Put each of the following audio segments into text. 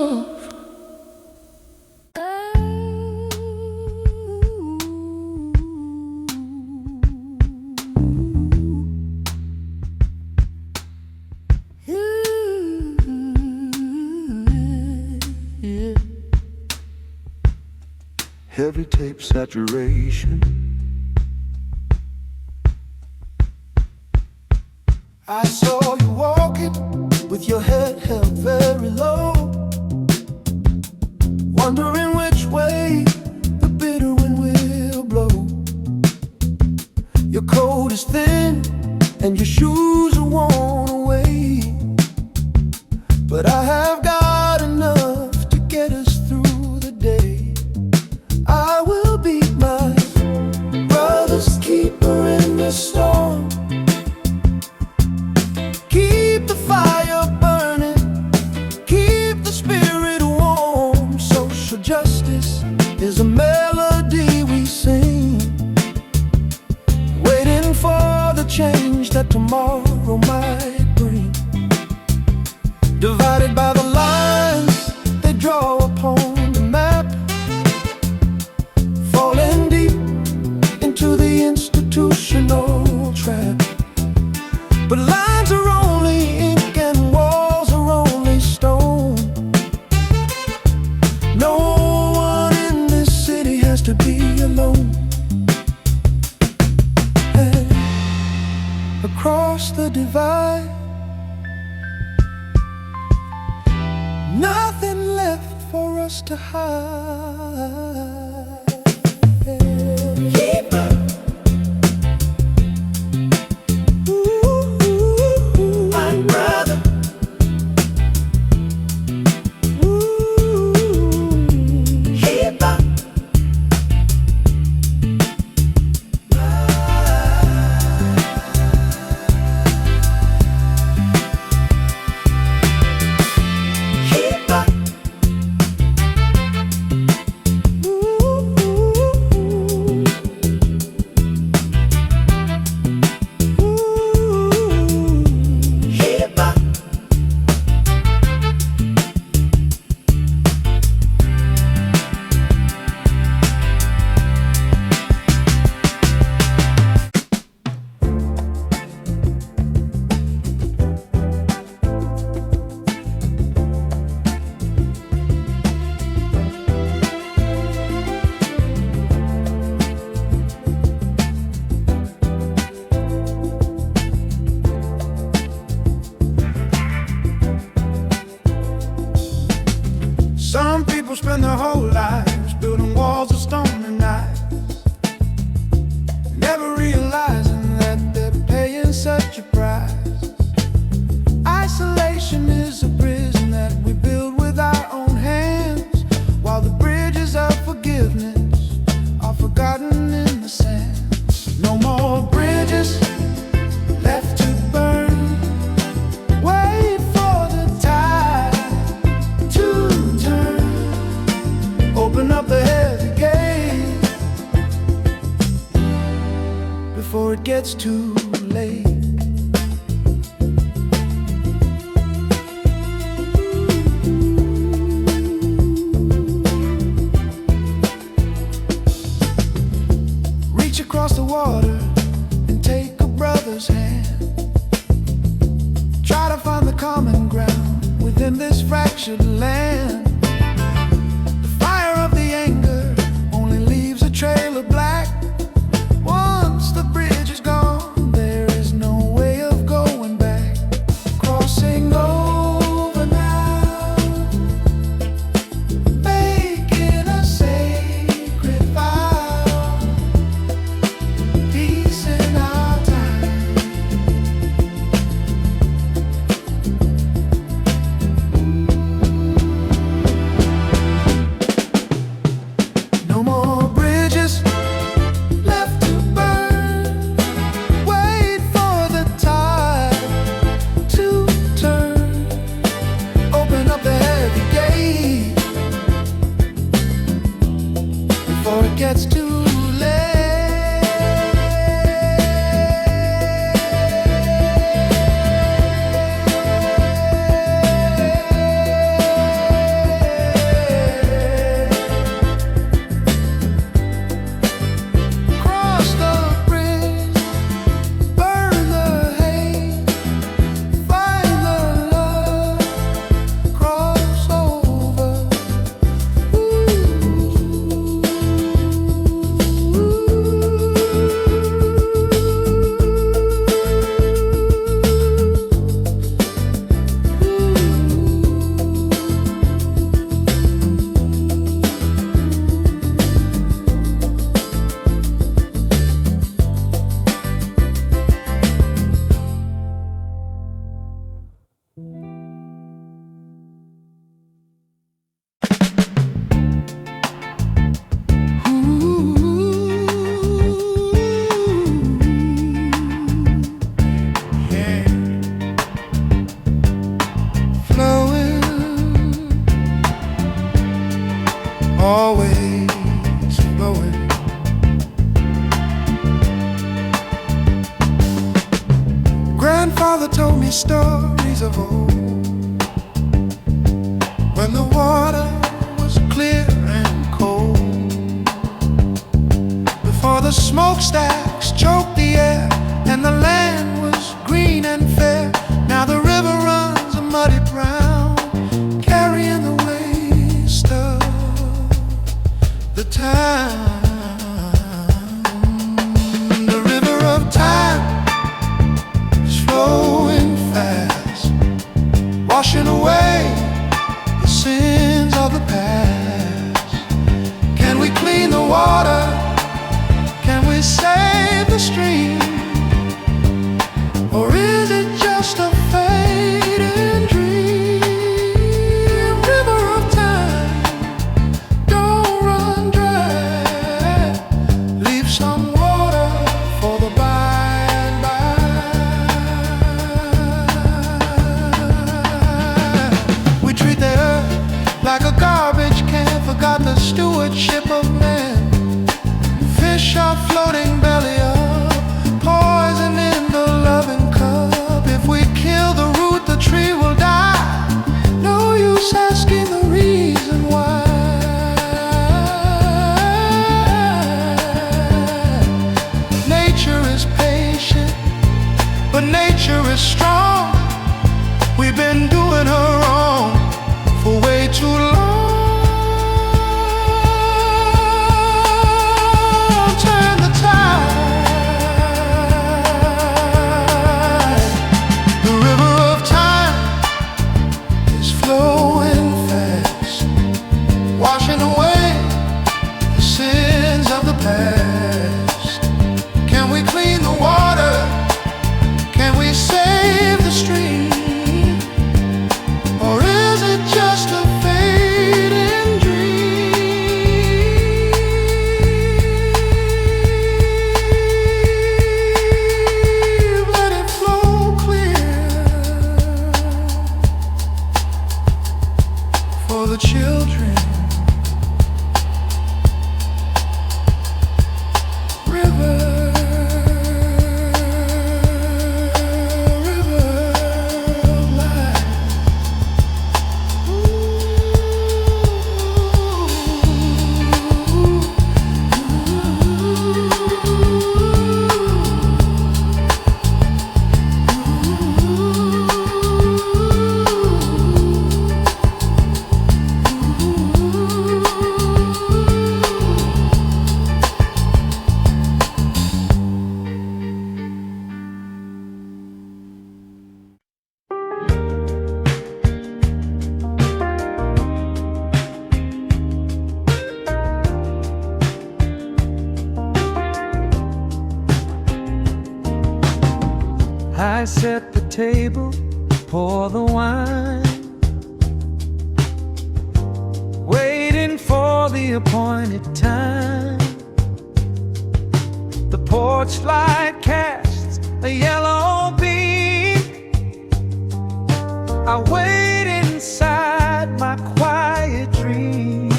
love. Heavy tape saturation. I saw you walking with your head held very low, wondering which way the bitter wind will blow. Your coat is thin and your shoes are worn away, but I have got enough to get us through the day. I will be my brother's keeper in the storm. Keep the fire burning, keep the spirit warm. Social justice is a melody we sing, waiting for the change that tomorrow might bring. Divided by the lines they draw upon the map, falling deep into the institutional trap. But lines are only ink and walls are only stone. No one in this city has to be alone. And across the divide, nothing left for us to hide. Keep up. Some people spend their whole lives building walls of stone and ice, never realizing that they're paying such a price. Isolation is a prison that we build with our own hands, while the bridges of forgiveness are forgotten in the sand. No more bridges left to burn. Wait for the tide to turn. Open up the heavy gate before it gets too late. Reach across the water and take a brother's hand. Try to find the common ground within this fractured land. The fire of the anger only leaves a trail of black. Once the bridge is gone, there is no always flowing. Grandfather told me stories of old, when the water was clear and cold, before the smokestacks choked the air and the land was green and fair. Now the river runs a muddy brown, carrying the waste of the town. The river of time is flowing fast, washing away the sins of the past. Can we clean the water? Can we save the stream? Or is it just a fading dream? River of time, don't run dry. Leave some water for the by and by. We treat the earth like a garbage can, forgot the stewardship of man. Fish are floating belly up, poison in the loving cup. If we kill the root, the tree will die. No use asking the reason why. Nature is patient, but nature is strong. We've been doing her wrong for way too long. The children, river, river of life. I set the table, pour the wine, waiting for the appointed time. The porch light casts a yellow beam. I wait inside my quiet dream,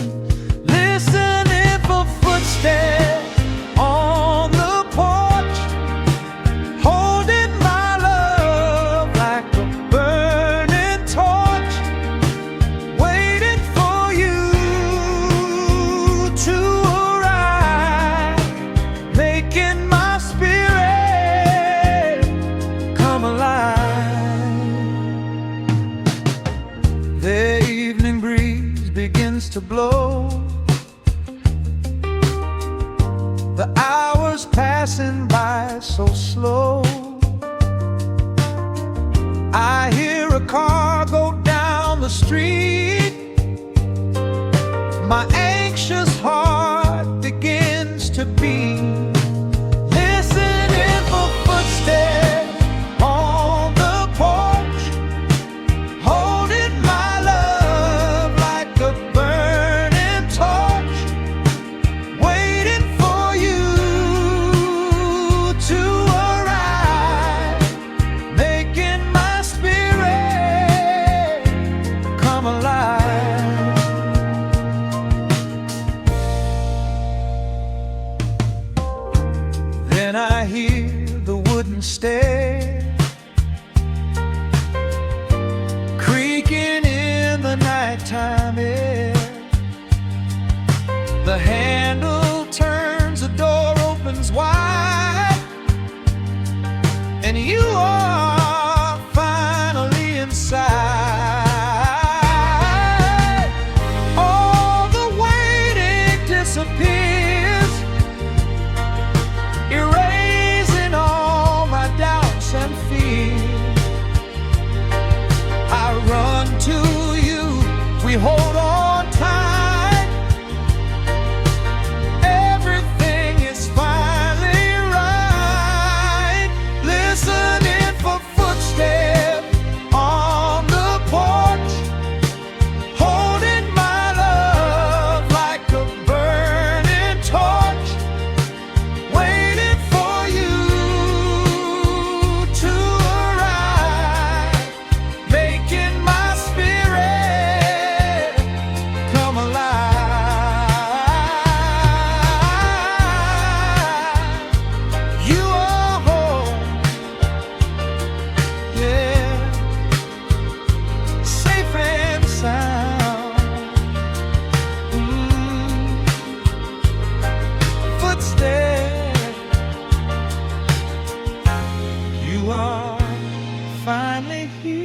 listening for footsteps on the porch, holding my love like a burning torch, waiting for you to arrive, making my spirit come alive. The evening breeze begins to blow, the hours passing by so slow. I hear a car go down the street. My anxious heart begins to beat, listening for footsteps on the porch, holding my love like a burning torch, waiting for you to arrive, making my spirit come alive. climb it. The handle turns, the door opens wide, and you are finally inside. All the waiting disappears, erasing all my doubts and fears. I run to you, we hold on tight. Everything is finally right. Listening for footsteps on the porch, holding my love like a burning torch, waiting for you to arrive, making my spirit come alive. You are home, yeah, safe and sound. Footsteps, you are finally here.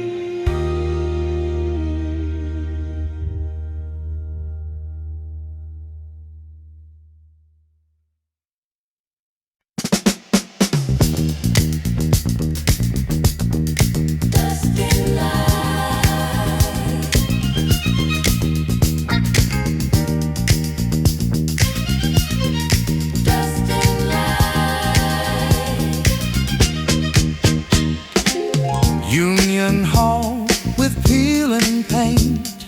Union Hall with peeling paint,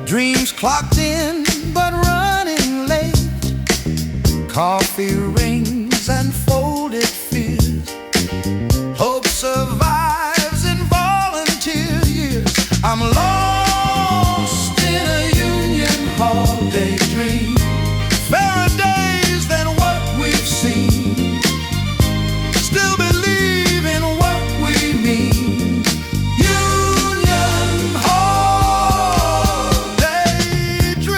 dreams clocked in but running late. Coffee rings and folded fears, hope survives in volunteer years. I'm lost in a Union Hall daydream, fairer days than what we've seen. Still believe in what we mean. Union Hall daydream.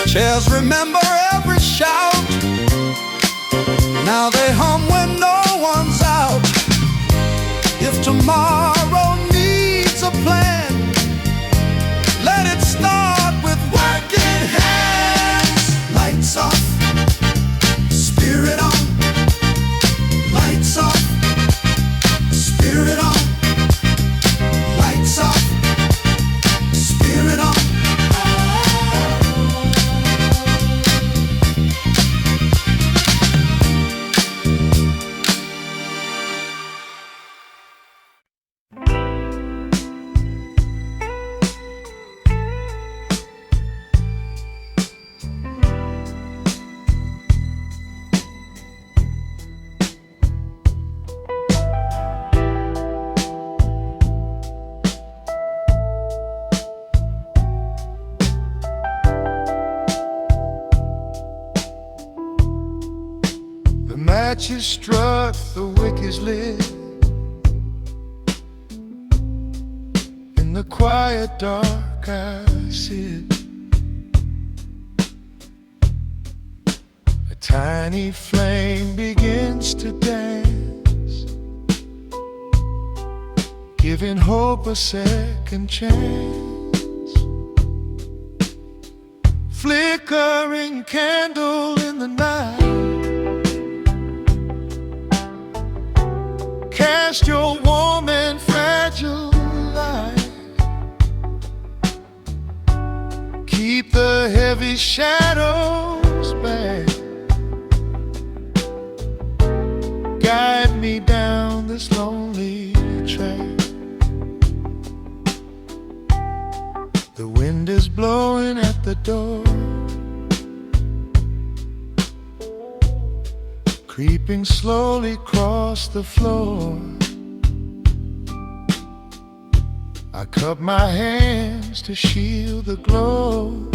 Chairs remember every shout, now they hum when no one's out. If tomorrow needs a plan, let it start with working hands. Lights off, spirit on. Lights off, spirit on. Lights off, spirit on. The match is struck, the wick is lit. In the quiet dark I sit, a tiny flame begins to dance, giving hope a second chance. Flickering candle in the night, cast your warm and fragile light. Keep the heavy shadows back, guide me down this lonely track. The wind is blowing at the door, creeping slowly across the floor. I cup my hands to shield the glow.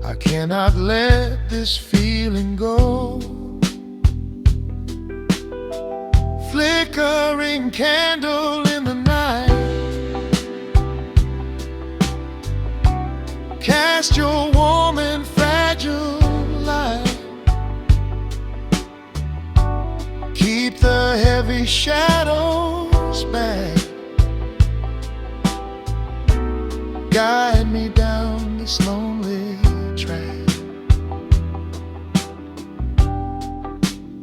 I cannot let this feeling go. Flickering candle in the night, cast your warm and fragile light. Keep the heavy shadows back. Guide me down this lonely track.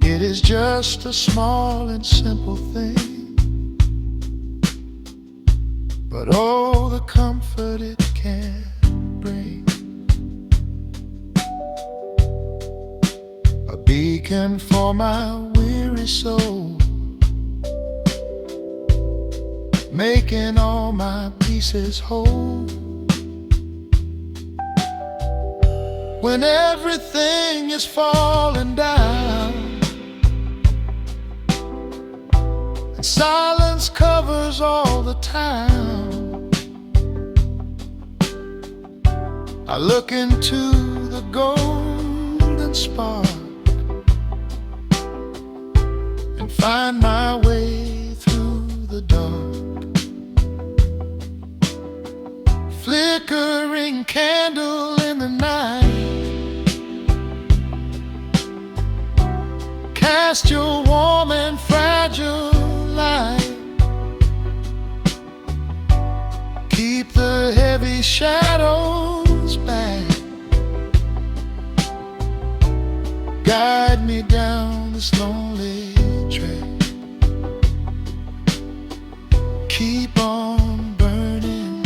It is just a small and simple thing, but oh, the comfort it can bring. A beacon for my weary soul, making all my pieces whole. When everything is falling down and silence covers all the town, I look into the golden spark and find my way through the dark. Flickering candle in the night, cast your warm and fragile light. Keep the heavy shadows back. Guide me down this lonely track. Keep on burning.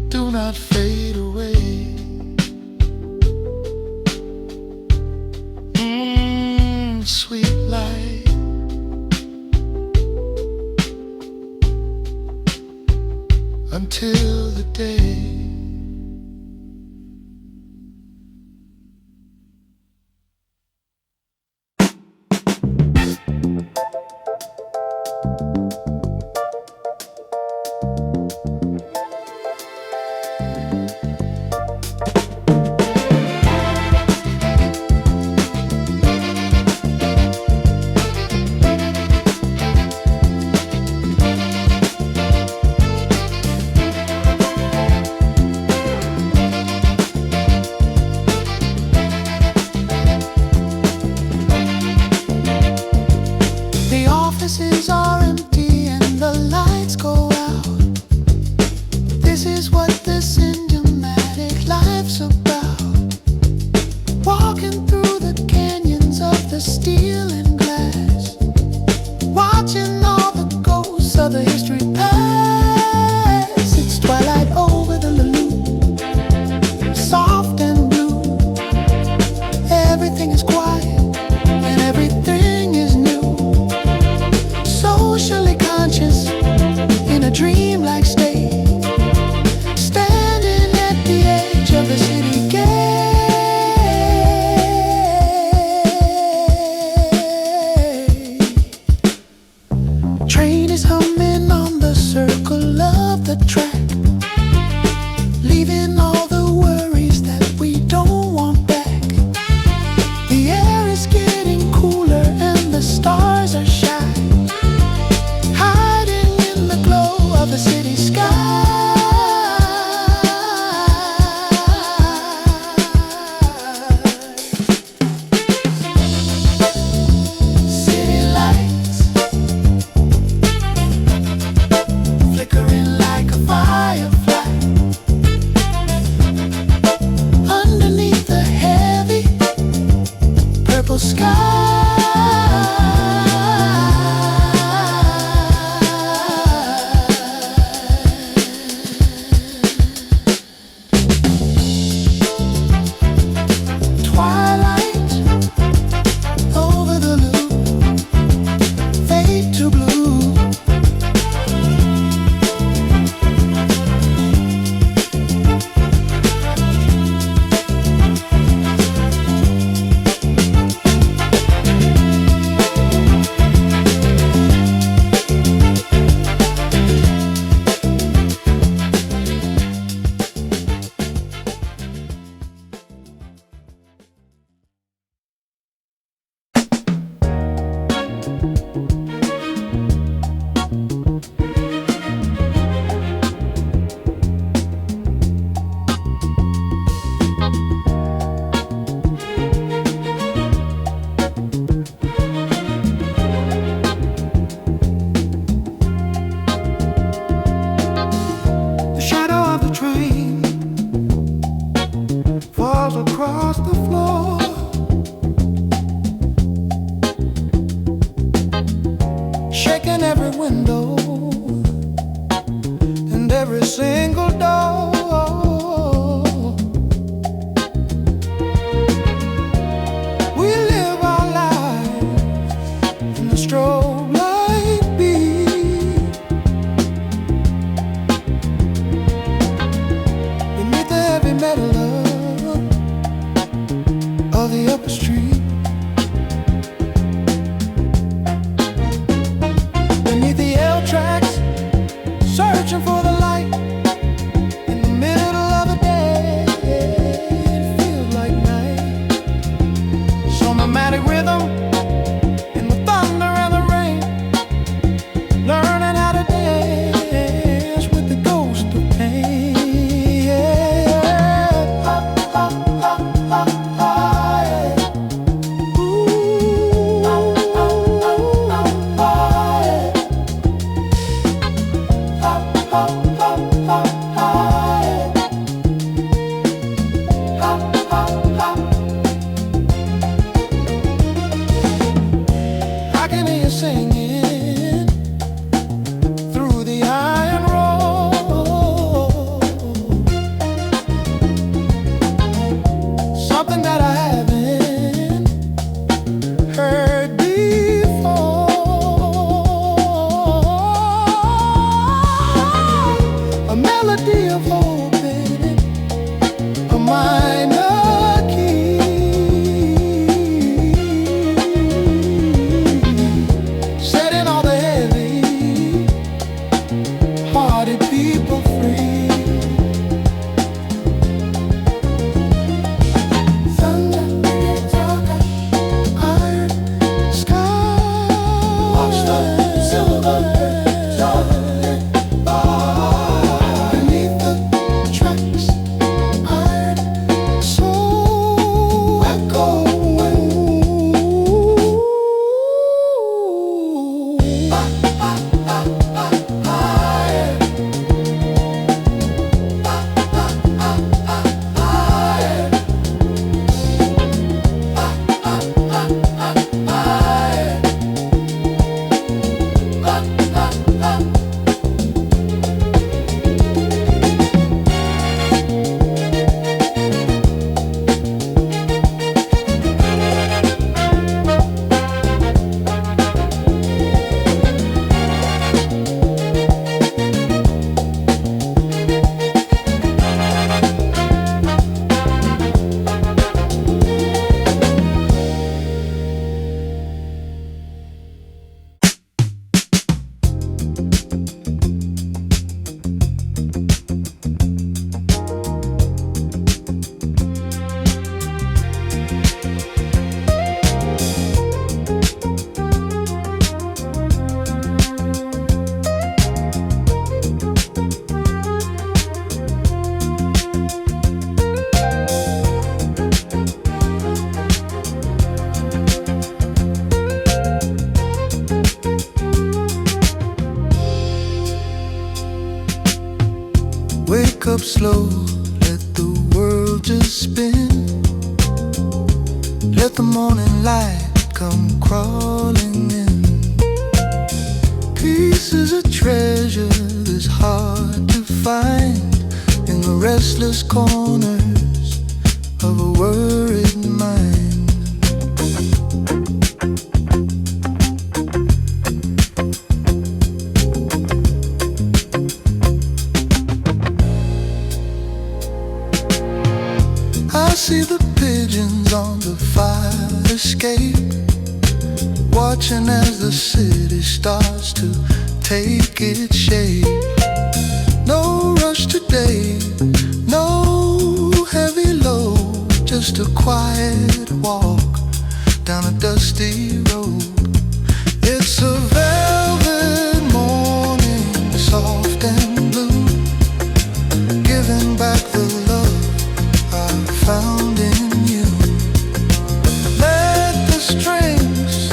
Do not fade away. Sweet light, until the day. Offices are empty and the lights go out. This is what this cinematic life's about. Walking through the canyons of the steel and glass, watching all the ghosts of the history past. It's twilight over the lagoon, soft and blue. Everything is quiet and everything is new. Socially conscious in a dreamlike state, standing at the edge of the city gate. Train is humming on the circle of the track, leaving all the worries that we don't want back. The air is getting cooler and the stars are shining, hiding in the glow of the city sky. City lights flickering like a firefly underneath the heavy purple sky. Twilight over the loop, fade to blue. slow, let the world just spin. Let the morning light come crawling in. Peace is a treasure that's hard to find in the restless corners of a worried mind. I see the pigeons on the fire escape, watching as the city starts to take its shape. No rush today, no heavy load, just a quiet walk down a dusty road. It's a velvet morning, soft and blue, giving back the love I found in you. Let the strings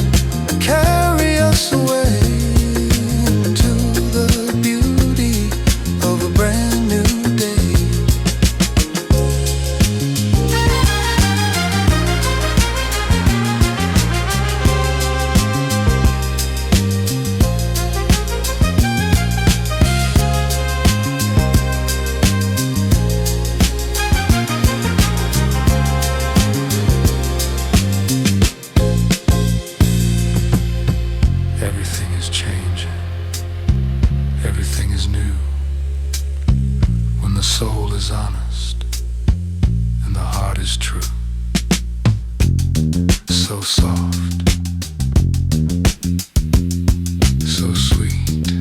carry us away into the beauty of a brand new day. Everything is changing, everything is new, when the soul is honest and the heart is true. So soft, so sweet,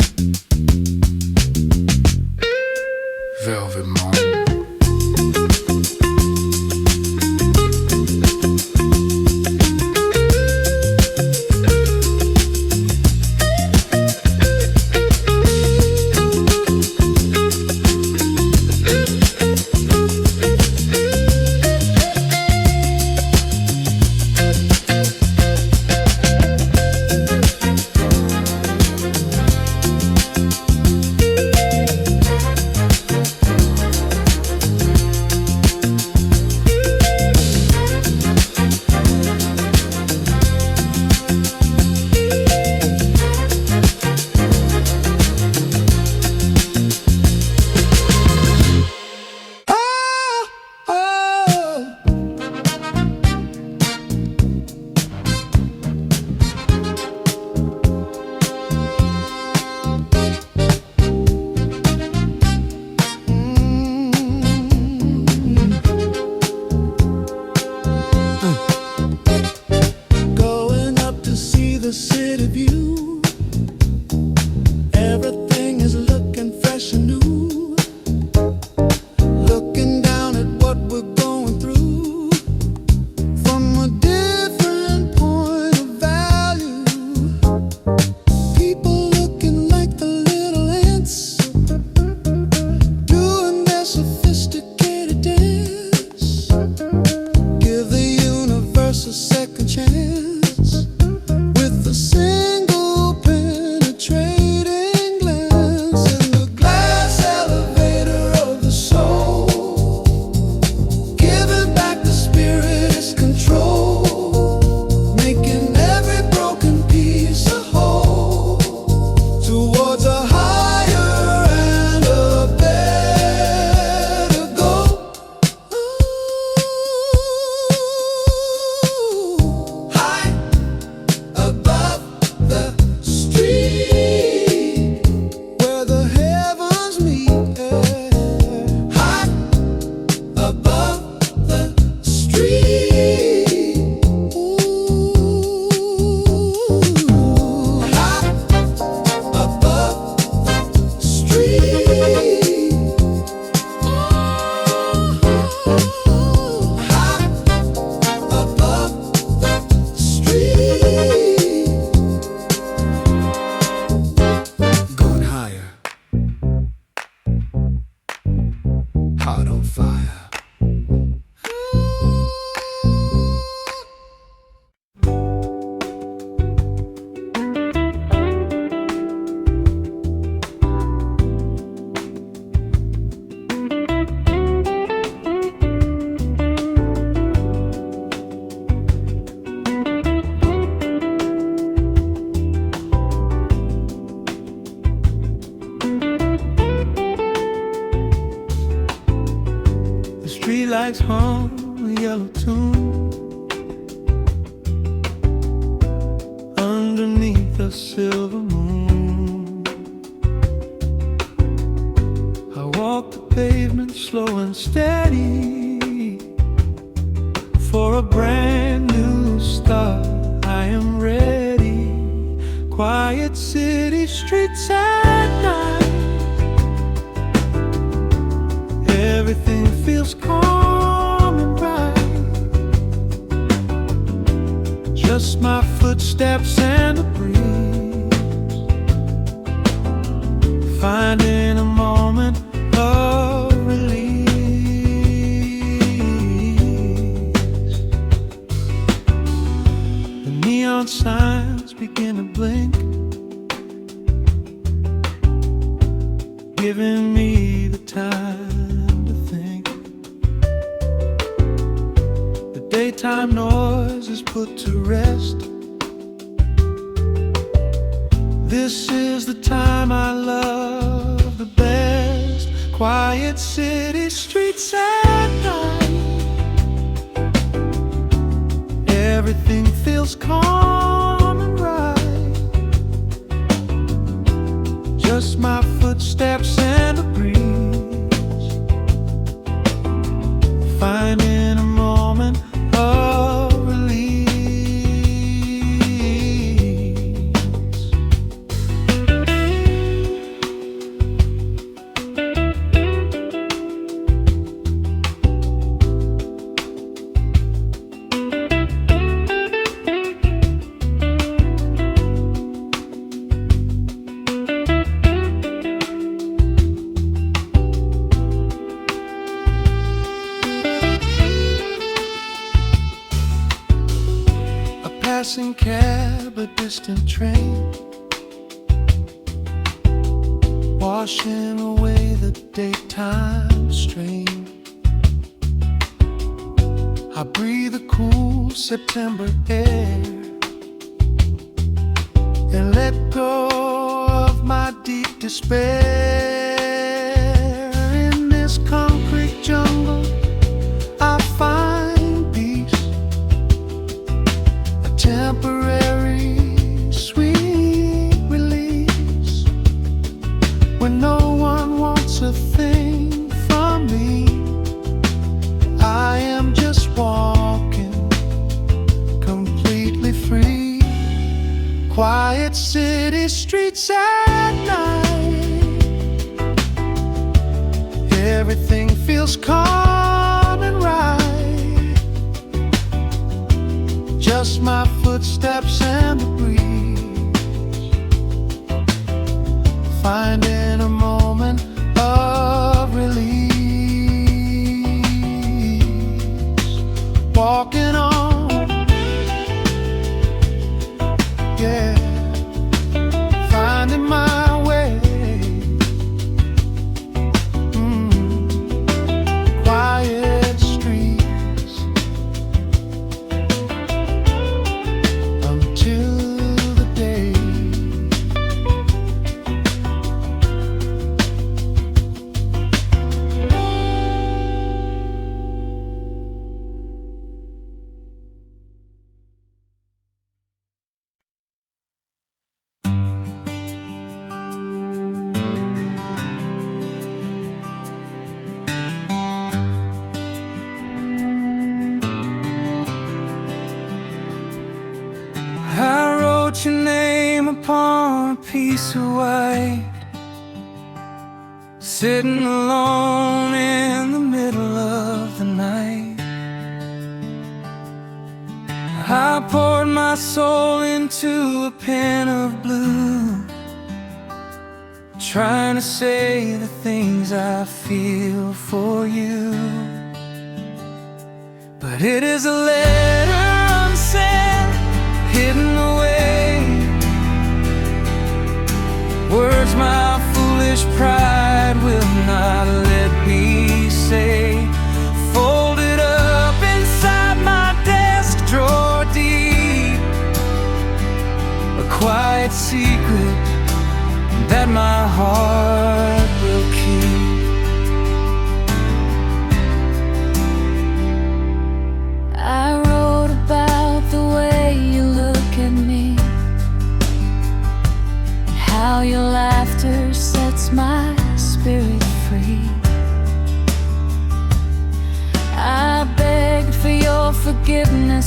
velvet morning. Going up to see the city view, everything is looking fresh and new. Looking down at what we're going through from a different point of value. People looking like the little ants, doing their sophisticated dance. Give the universe a second chance with a single flags hung a yellow tune underneath a silver moon. I walk the pavement slow and steady for a brand new start. I am ready. Quiet city streets at night, everything feels calm and bright. Just my footsteps and a breeze, finding a moment of release. The neon signs begin to blink, giving me the time to think. The daytime noise is put to rest. This is the time I love the best. Quiet city streets at night, everything feels calm and right. Just my footsteps and a breeze, finding a moment of release. Passing cab, a distant train, washing away the daytime strain. I breathe the cool September air and let go of my deep despair. In this concrete jungle I find peace, temporary sweet release. When no one wants a thing from me, I am just walking completely free. Quiet city streets at night, everything feels calm and right. Just my footsteps and the breeze, finding a moment of release. Walking on, yeah, finding my way. Quiet streets until the day. I wrote your name upon a piece of white, sitting alone in the middle of the night. I poured my soul into a pen of blue, trying to say the things I feel for you. But it is a letter unsent, hidden away, words my foolish pride will not let me say. Folded up inside my desk drawer deep, a quiet secret that my heart will keep.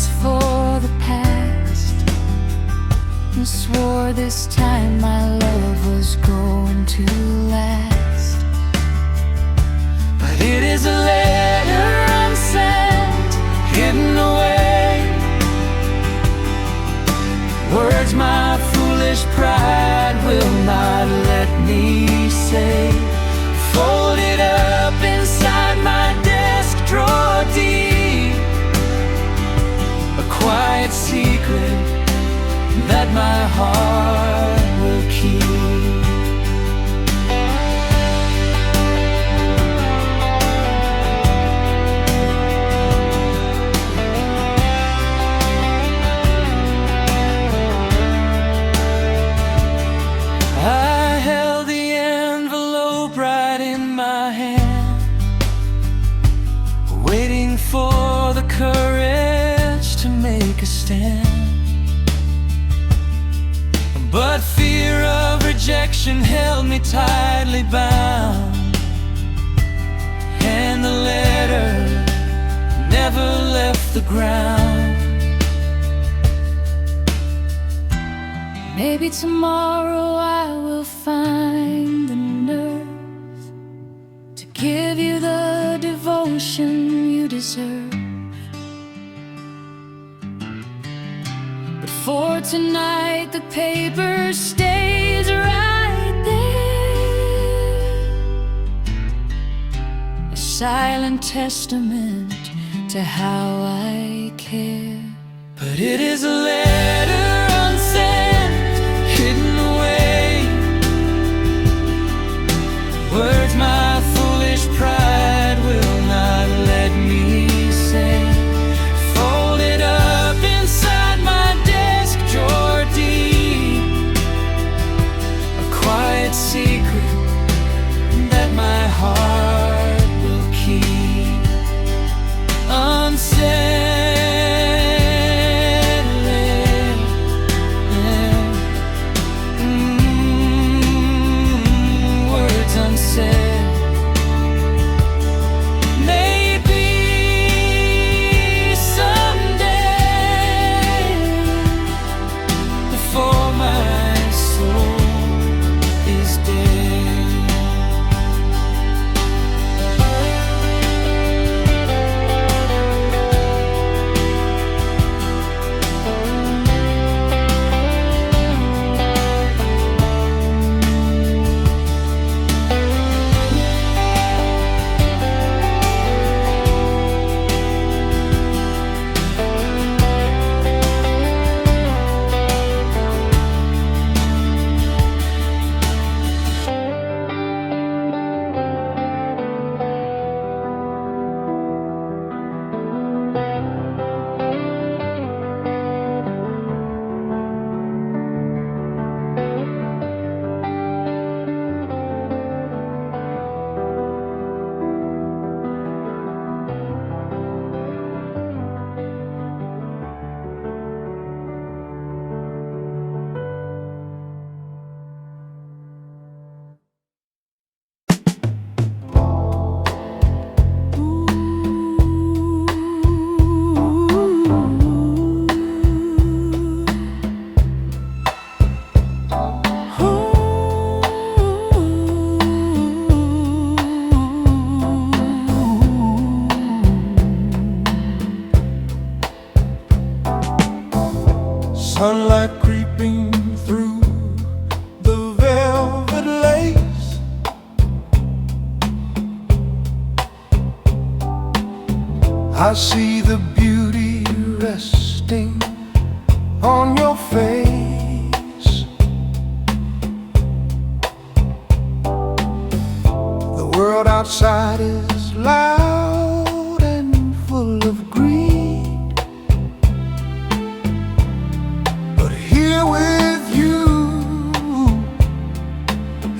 thanks for the past, and swore this time my love was going to last. But it is a letter unsent, hidden away, words my foolish pride will not let me say. Folded up inside my desk drawer deep, a quiet secret that my heart will keep. I held the envelope right in my hand, waiting for the courage to make a stand. But fear of rejection held me tightly bound, and the letter never left the ground. Maybe tomorrow I will find the nerve to give you the devotion you deserve. But for tonight the paper stays right there, a silent testament to how I care. But it is a letter unsent, hidden away, words my foolish pride will not let me say. Folded up inside my desk drawer deep, a quiet secret that my heart will keep. Unsaid, sunlight creeping through the velvet lace, I see the beauty resting on your face. The world outside is loud and full of greed, but here with you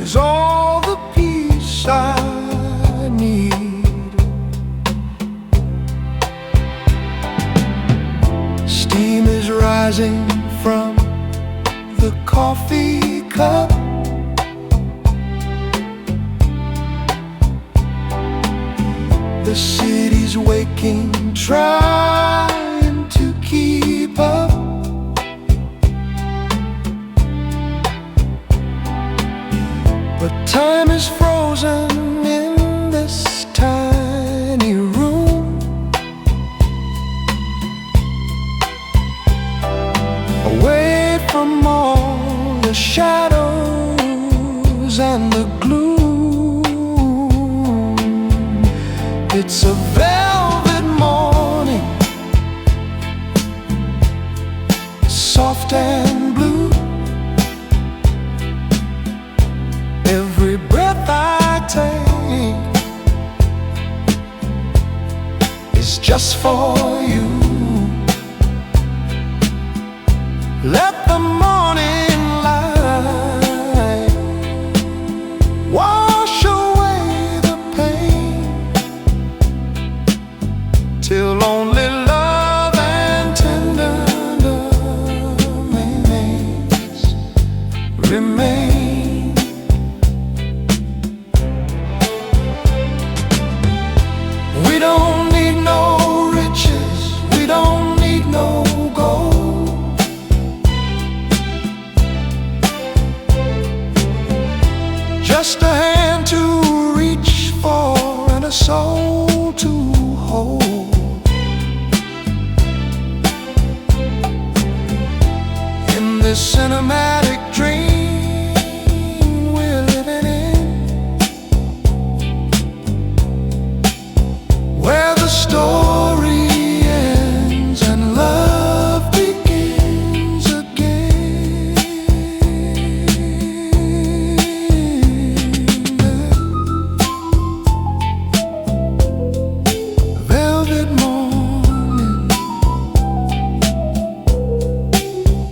is all the peace I need. Steam is rising from the coffee cup. The city's waking, trying to keep from all the shadows and the gloom. It's a velvet morning, soft and blue. Every breath I take is just for you. Let the morning light wash away the pain, till only love and tenderness remain. We don't need no riches, we don't need no gold. Just a hand to reach for and a soul to hold. In this cinematic dream we're living in, where the story ends and love begins again. Velvet morning,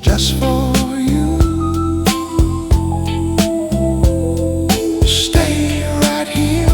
just for you. Stay right here.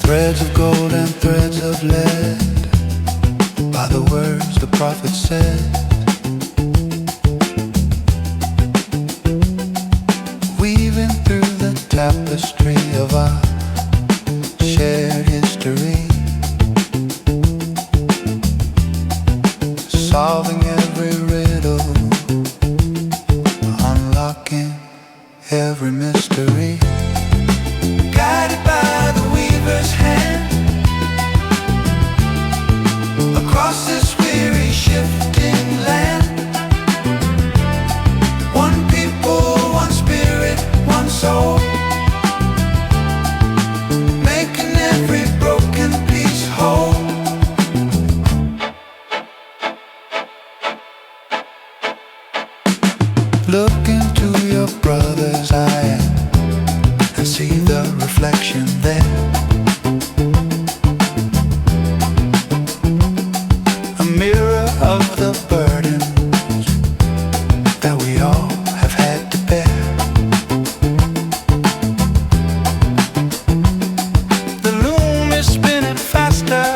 Threads of gold and threads of lead, by the words the prophet said. Weaving through the tapestry of our shared history, solving every riddle, unlocking every mystery. Guided by the weaver's hand, across this weary shifting land. One people, one spirit, one soul, making every broken piece whole. Look into your brother's eye and see the reflection there. A mirror of the burdens that we all have had to bear. The loom is spinning faster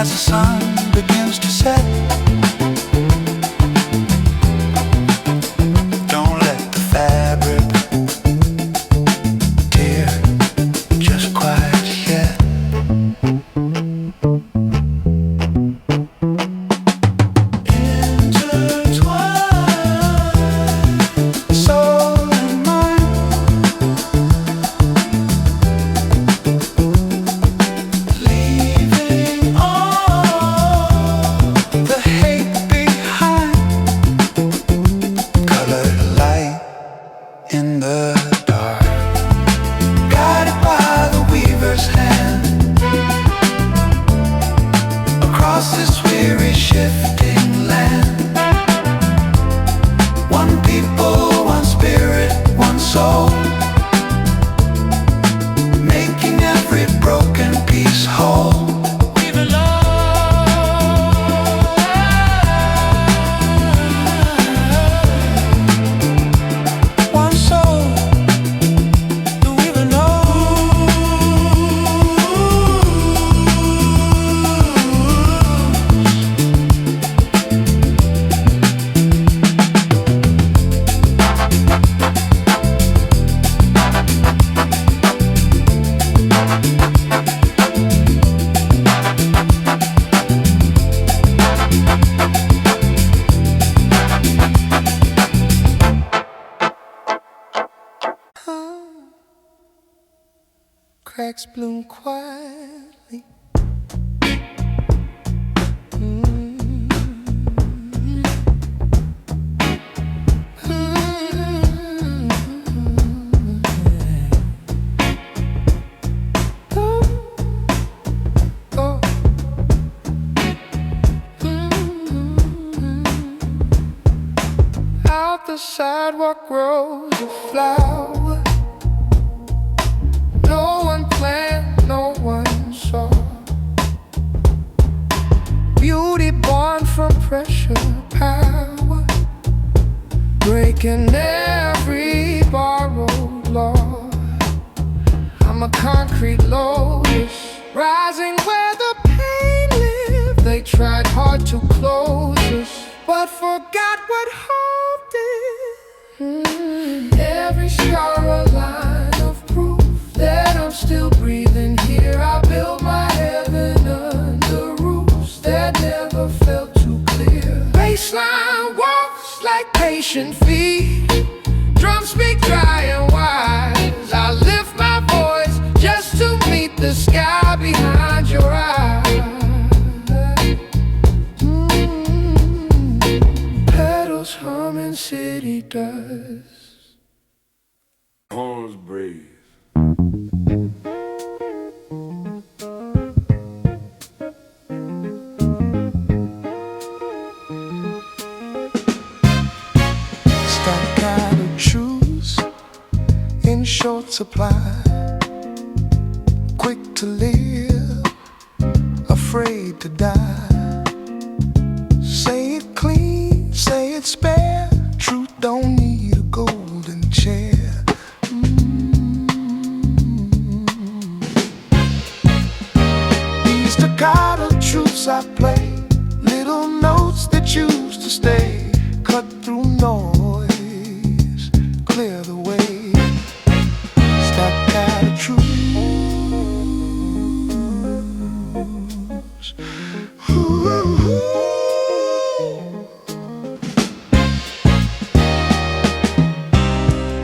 as the sun begins to set. Don't let the fabric tear cracks bloom quietly. Out the sidewalk grows a flower. No one planned, no one saw. Beauty born from pressure, power, breaking every borrowed law. I'm a concrete lotus, rising where the pain lived. They tried hard to close us, but forgot what hope did. Every scar a line of proof that I'm still breathing here. I built my heaven under roofs that never felt too clear. Bassline walks like patient feet. Drums speak dry and wise. I lift my voice just to meet the sky behind your eyes. Pedals humming city dust. Horns breathe. Staccato truths in short supply. Quick to live, afraid to die. Say it clean, say it spare. Truth don't need a golden chair. These staccato truths I play, little notes that used to stay. Cut through noise, clear the way. Staccato truths. Ooh.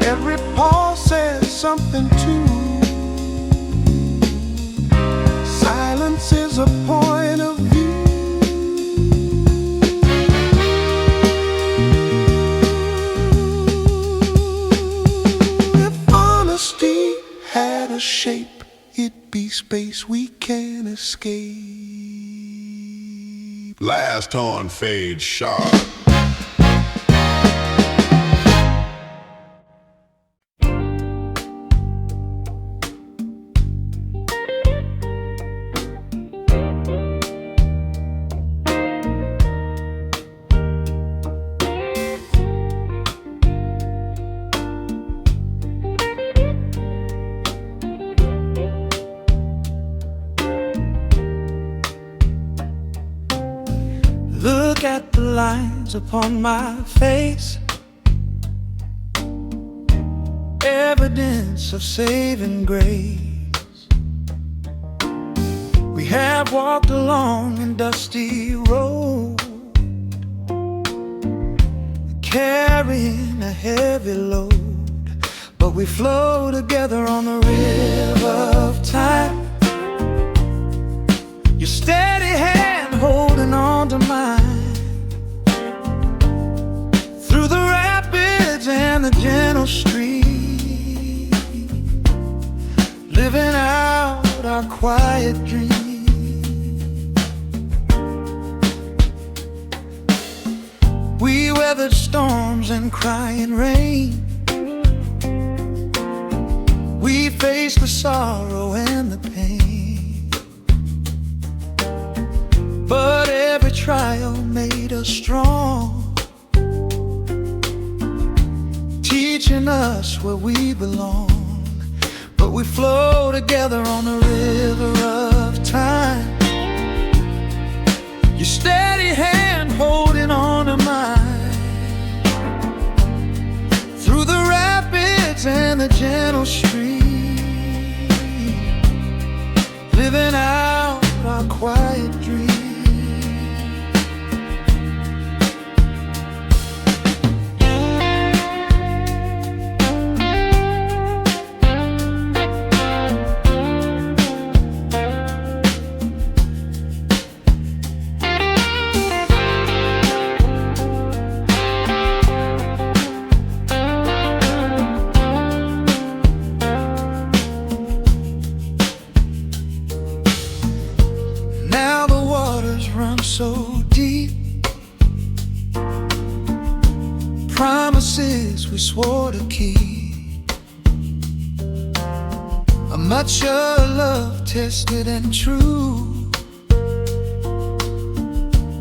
Every pause says something too. Silence is a point of view. If honesty had a shape, it'd be space we can't escape. Last horn fades sharp. Look at the lines upon my face, evidence of saving grace. We have walked along a dusty road, carrying a heavy load, but we flow together on the river of time. Your steady hand holding on to mine, through the rapids and the gentle stream, living out our quiet dream. We weathered storms and crying rain. We faced the sorrow and the pain, but every trial made us strong, teaching us where we belong. But we flow together on the river of time, your steady hand holding on to mine, through the rapids and the gentle stream, living out our quiet dream. swore to keep. A much of love tested and true.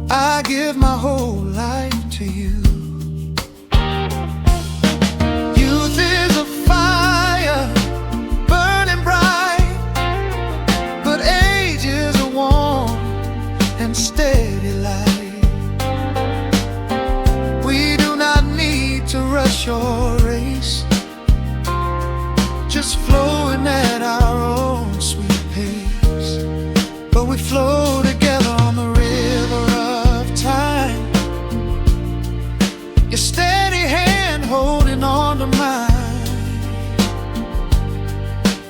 I give my whole life to you. Youth is a fire burning bright, but age is a warm and steady light. We do not need to rush or race, just flowing at our own sweet pace. But we flow together on the river of time, your steady hand holding on to mine.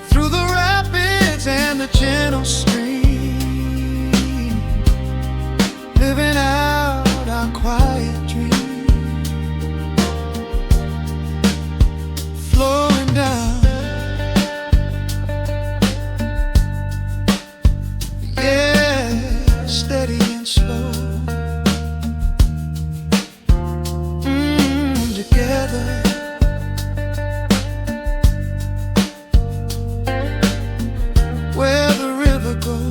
Through the rapids and the gentle stream, living out our quiet dream, flowing down. Yeah, steady and slow. Together. Where the river goes.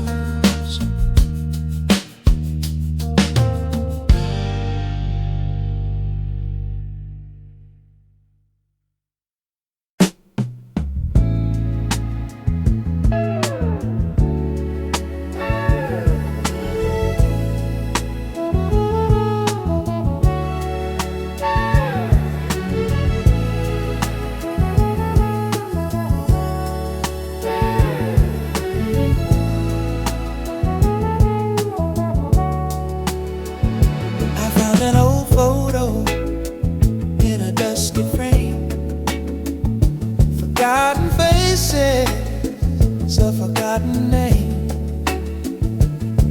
An old photo in a dusty frame, forgotten faces, a forgotten name.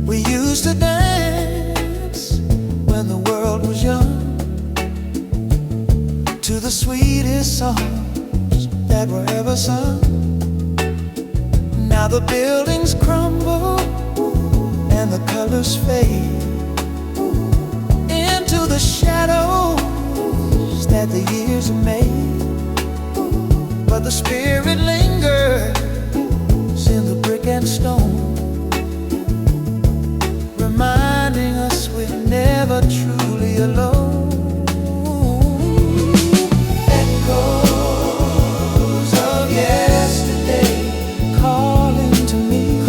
We used to dance when the world was young to the sweetest songs that were ever sung. Now the buildings crumble and the colors fade into the shadows that the years have made. But the spirit lingers in the brick and stone, reminding us we're never truly alone. Echoes of yesterday calling to me,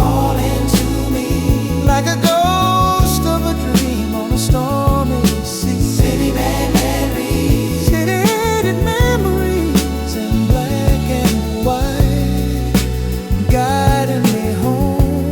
like a ghost of a dream on a stormy sea. City memories in black and white, guiding me home.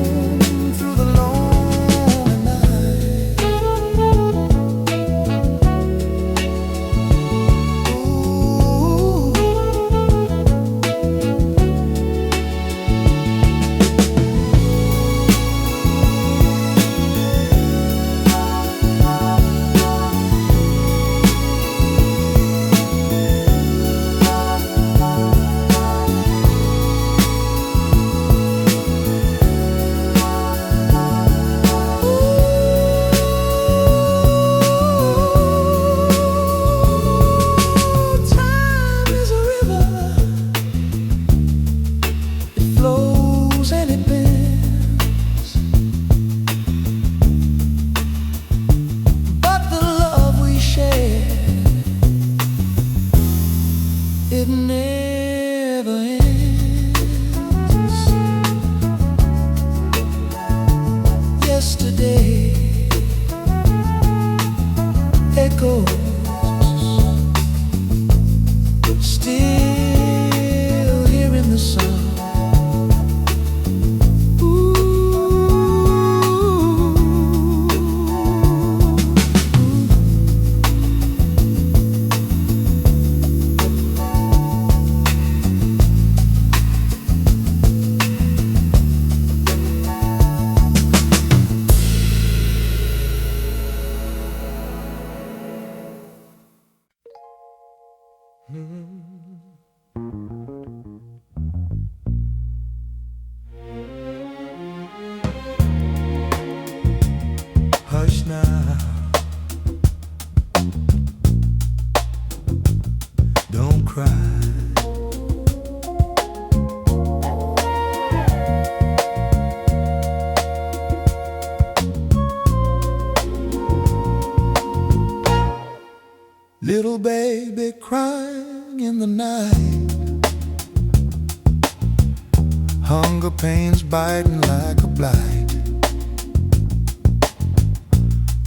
Hunger pains biting like a blight.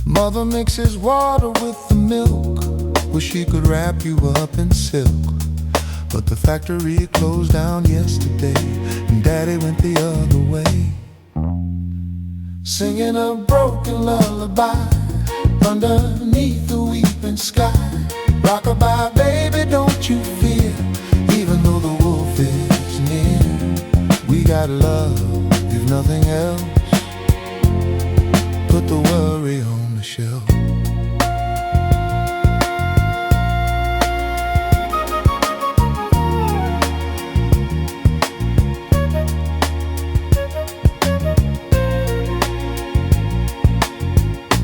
Mother mixes water with the milk. Wish she could wrap you up in silk, but the factory closed down yesterday, and Daddy went the other way. Singing a broken lullaby underneath the weeping sky. Rockabye, baby, don't you fear, even though the wolf is near. We got love, if nothing else. Put the worry on the shelf.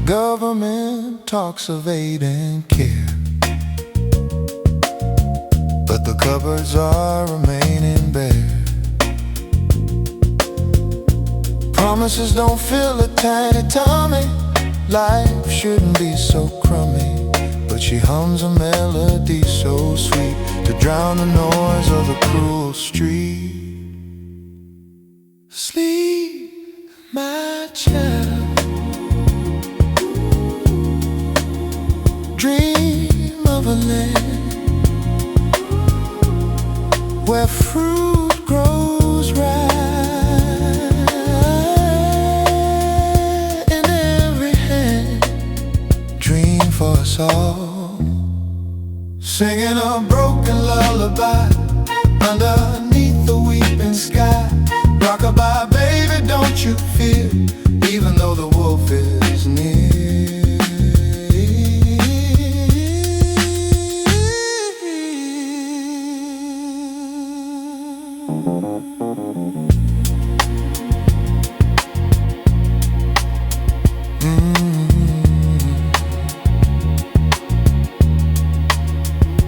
Government talks of aid and care, but the cupboards are remaining bare. Promises don't fill a tiny tummy. Life shouldn't be so crummy, but she hums a melody so sweet to drown the noise of the cruel street. Sleep, my child. Dream of a land where fruit grows right in every hand. Dream for us all, singing a broken lullaby underneath the weeping sky. Rockabye, baby, don't you fear, even though the wolf is near.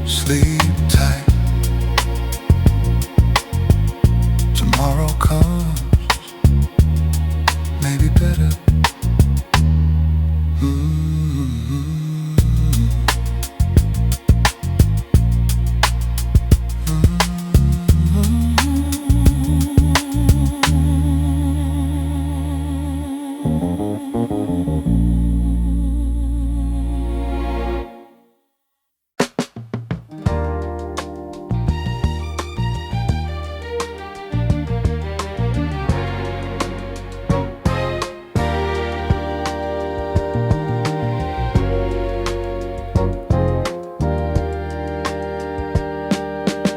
Sleep tight. Tomorrow comes, maybe better.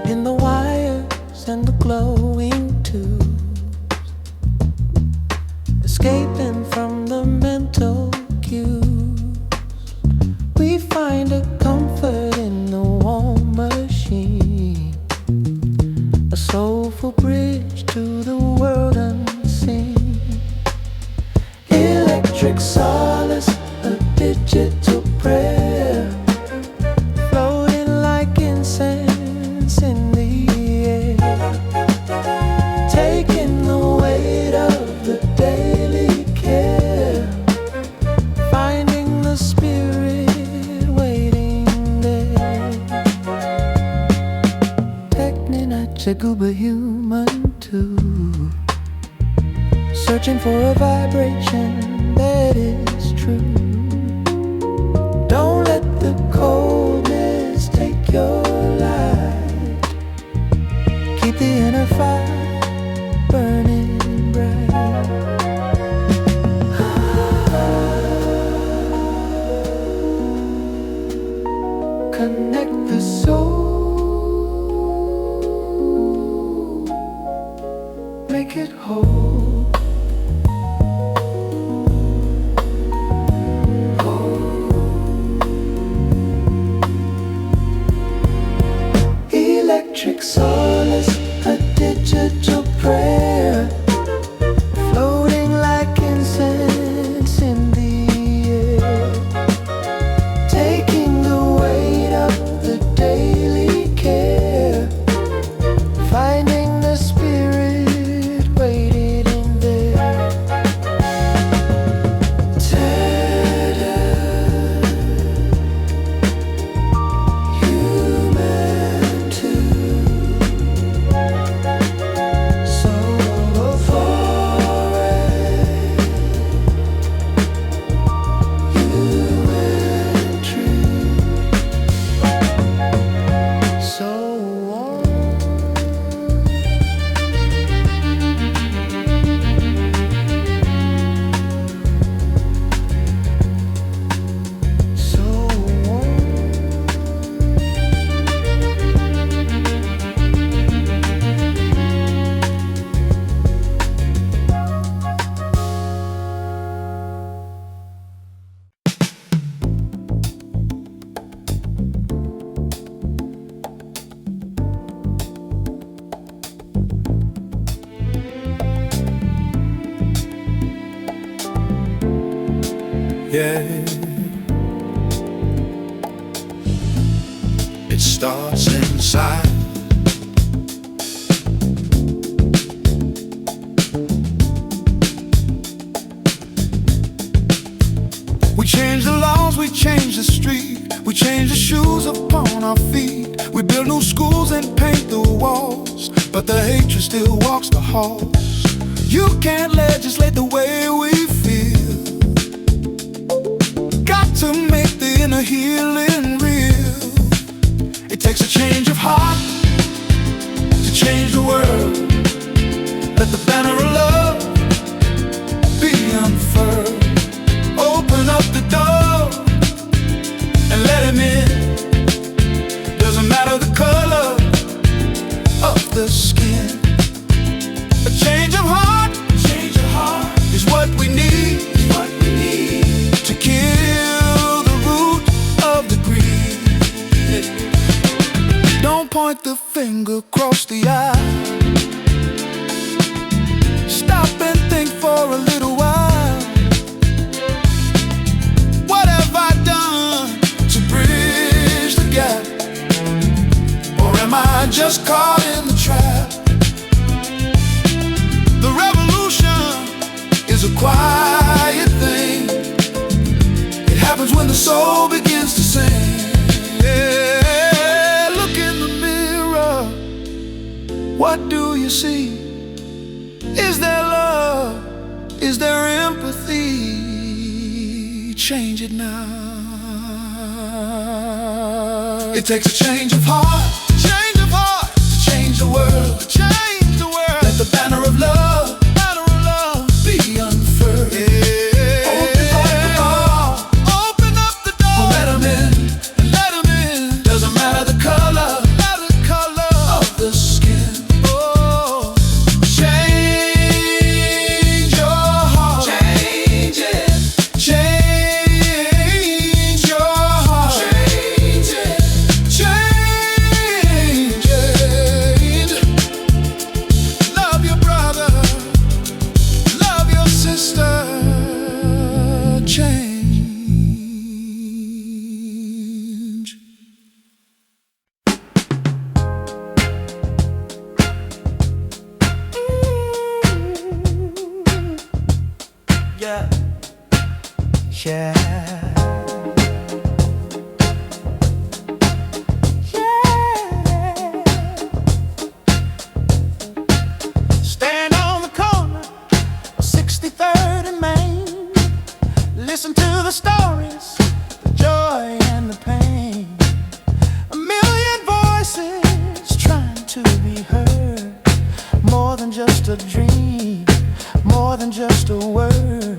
In the wires and the glowing tubes, escaping from the mental cues, we find a comfort in the warm machine, a soulful bridge to the world unseen. Electric solace, a digital prayer, floating like incense in the air, taking the weight of the daily care, finding the spirit waiting there. Techni-not-human too, searching for a vibration that is true. Don't let the coldness take your light. Keep the inner fire burning bright. Connect the soul, make it whole. Electric solace, a digital prayer, floating like incense in the air, taking the weight of the daily care, finding the spirit waiting in there. Human too, yeah. It starts inside. We change the laws, we change the street, we change the shoes upon our feet. We build new schools and paint the walls, but the hatred still walks the halls. You can't legislate the way we feel. Got to make the inner healing real. It takes a change of heart to change the world. Let the banner of love be unfurled. Open up the door and let him in. Doesn't matter the color of the skin. A change of heart is what we need, to kill the root of the greed. Don't point the finger, cross the eye. Stop and think for a little while. What have I done to bridge the gap? Or am I just caught in the trap? The revolution is a quiet thing. It happens when the soul begins to sing. Yeah, look in the mirror. What do you see? Is there love? Is there empathy? Change it now. It takes a change of heart, to change the world, Let the banner of love be unfurled. Yeah. Open up the door. Let 'em in. Doesn't matter the color of the skin. Oh, change your heart. Change it. Change your heart. Change it. Change it. Love your brother. Love your sister. Change. Yeah. Yeah. Stand on the corner of 63rd and Main. Listen to the stories, the joy and the pain. A million voices trying to be heard. More than just a dream, more than just a word.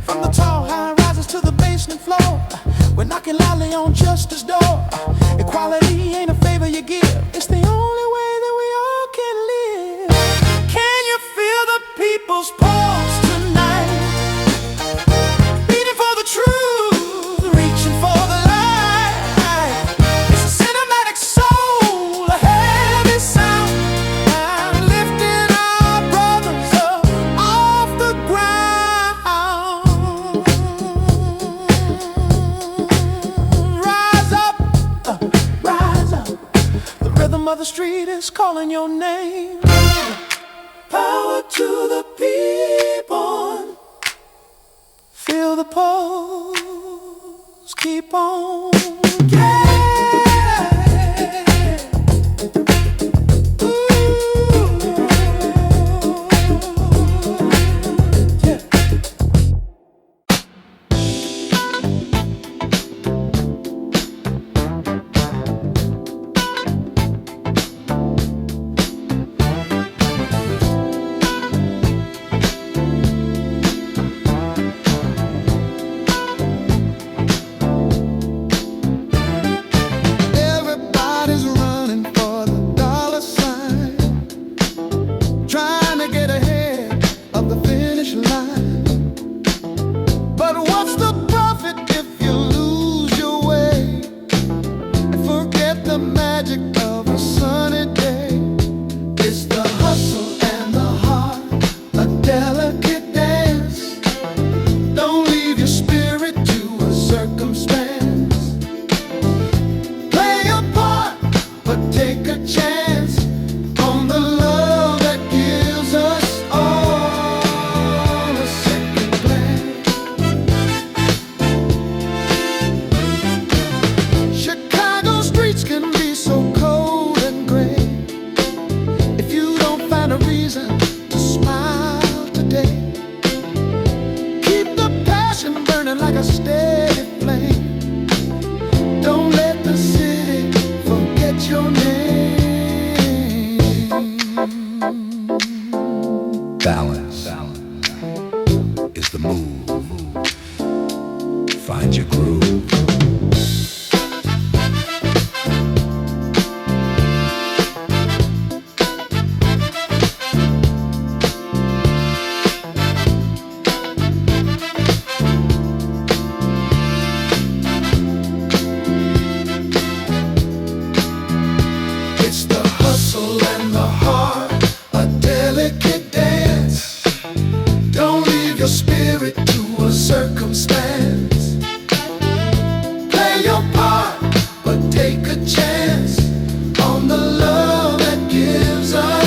From the tall high rises to the basement floor, we're knocking loudly on justice door. Equality ain't a favor you give, it's the only way that we all can live. Can you feel the people's pulse tonight? Beating for the truth, reaching for the light. It's a cinematic soul, a heavy sound, lifting our brothers up off the ground. Rise up, rise up. The rhythm of the street is calling your name. Power to the people. Feel the pulse, keep on. Yeah.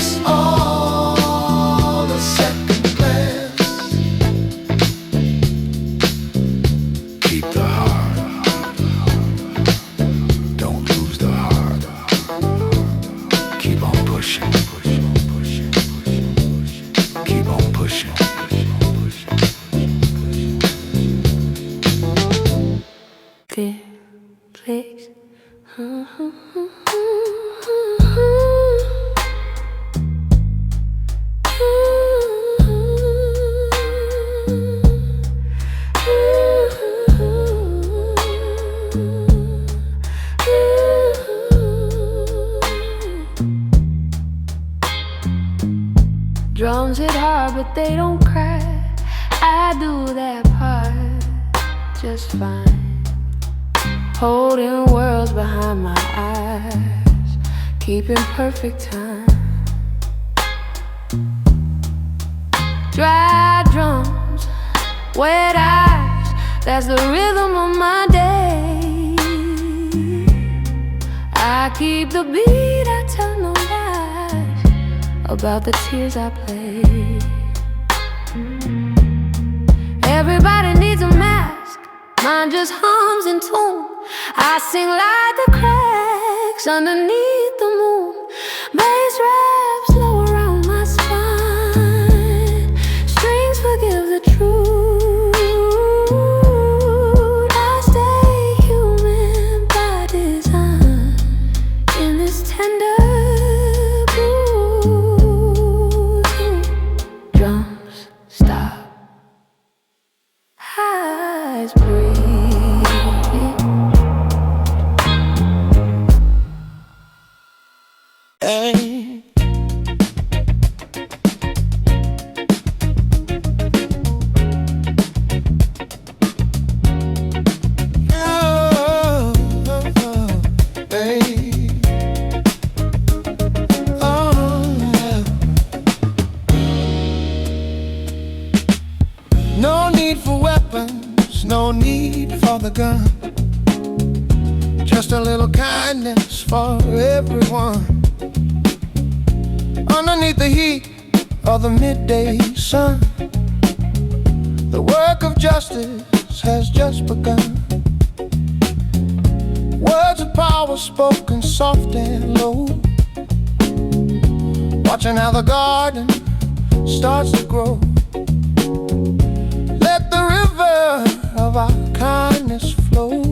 It's all a second glance. Keep the heart, don't lose the heart. Keep on pushing, keep on pushing. This place. Drums hit hard, but they don't cry. I do that part just fine. Holding worlds behind my eyes, keeping perfect time. Dry drums, wet eyes, that's the rhythm of my day. I keep the beat, I tell no lies about the tears I play. Everybody needs a mask, mine just hums in tune. I sing like the cracks underneath the moon. Bass raps low around my spine. Strings forgive the truth. I stay human by design in this tender groove. Drums stop, eyes breathe. Hey. Oh, hey. Oh, yeah. No need for weapons, no need for the gun. Just a little kindness for everyone. Underneath the heat of the midday sun, the work of justice has just begun. Words of power spoken soft and low, watching how the garden starts to grow. Let the river of our kindness flow.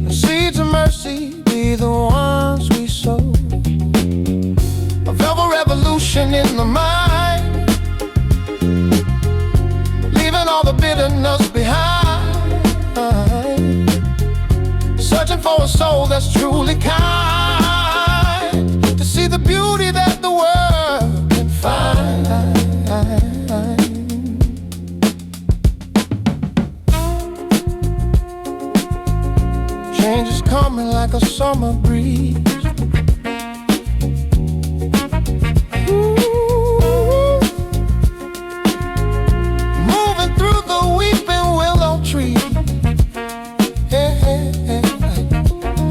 The seeds of mercy be the ones we sow. A velvet revolution in the mind, leaving all the bitterness behind. Searching for a soul that's truly kind, to see the beauty that the world can find. Change is coming like a summer breeze. Moving through the weeping willow tree. Hey, hey, hey,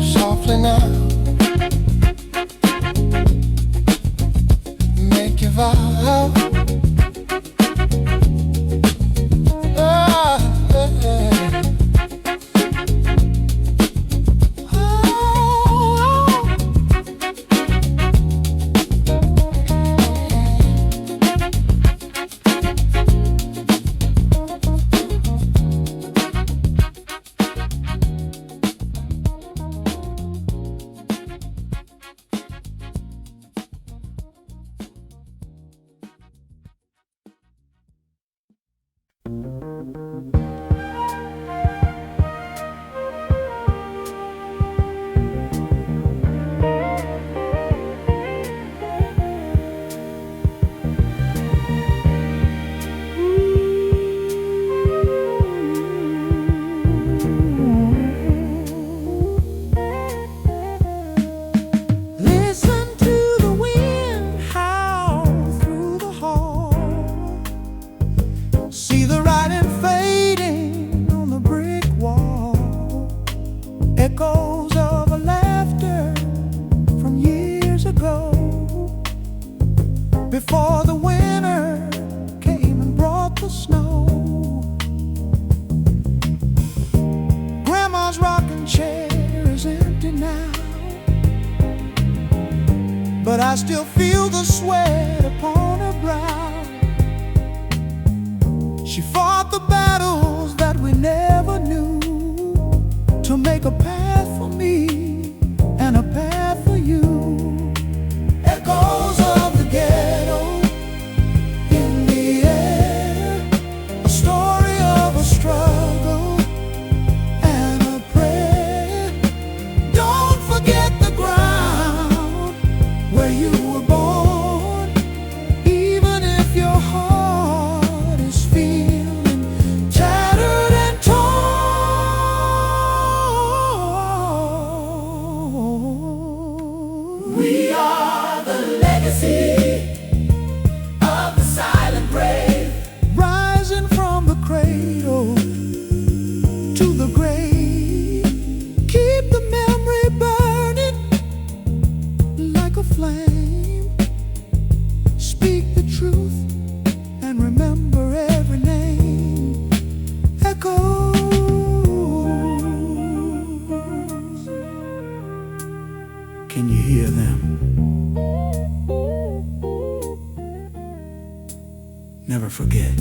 softly now, make your vow. Ah, hey, hey. See the writing fade before the winter came and brought the snow. Grandma's rocking chair is empty now, but I still feel the sweat upon her brow. She fought the battles that we never knew to make a path for me and a path for you. Echoes of the ghetto in the air, a story of a struggle and a prayer. Don't forget the ground where you were born, even if your heart is feeling tattered and torn. We are the legacy of the silent brave, rising from the cradle to the grave. Keep the memory burning like a flame. Speak the truth and remember every name. Echoes. Can you hear them? Never forget.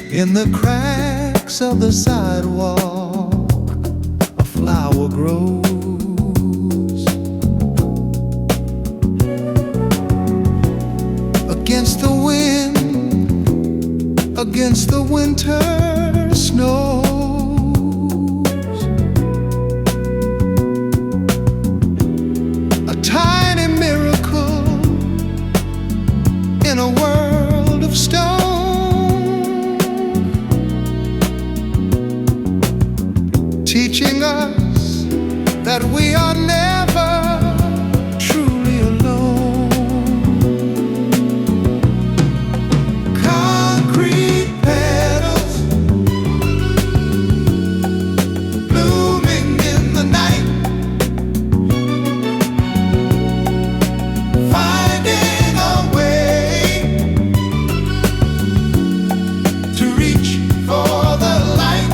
In the cracks of the sidewalk, a flower grows. Against the wind, against the winter snows. A tiny miracle in a world of stone. Teaching us that we are never truly alone. Concrete petals blooming in the night, finding a way to reach for the light.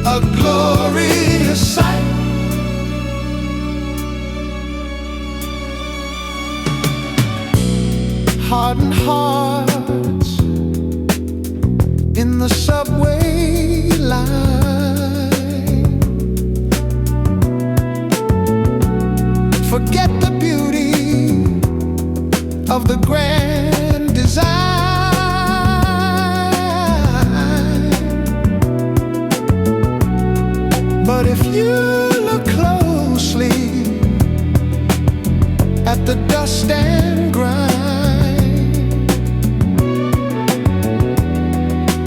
A glorious sight. Hardened hearts in the subway line. Forget the beauty of the grand design. But if you look closely at the dust and grind,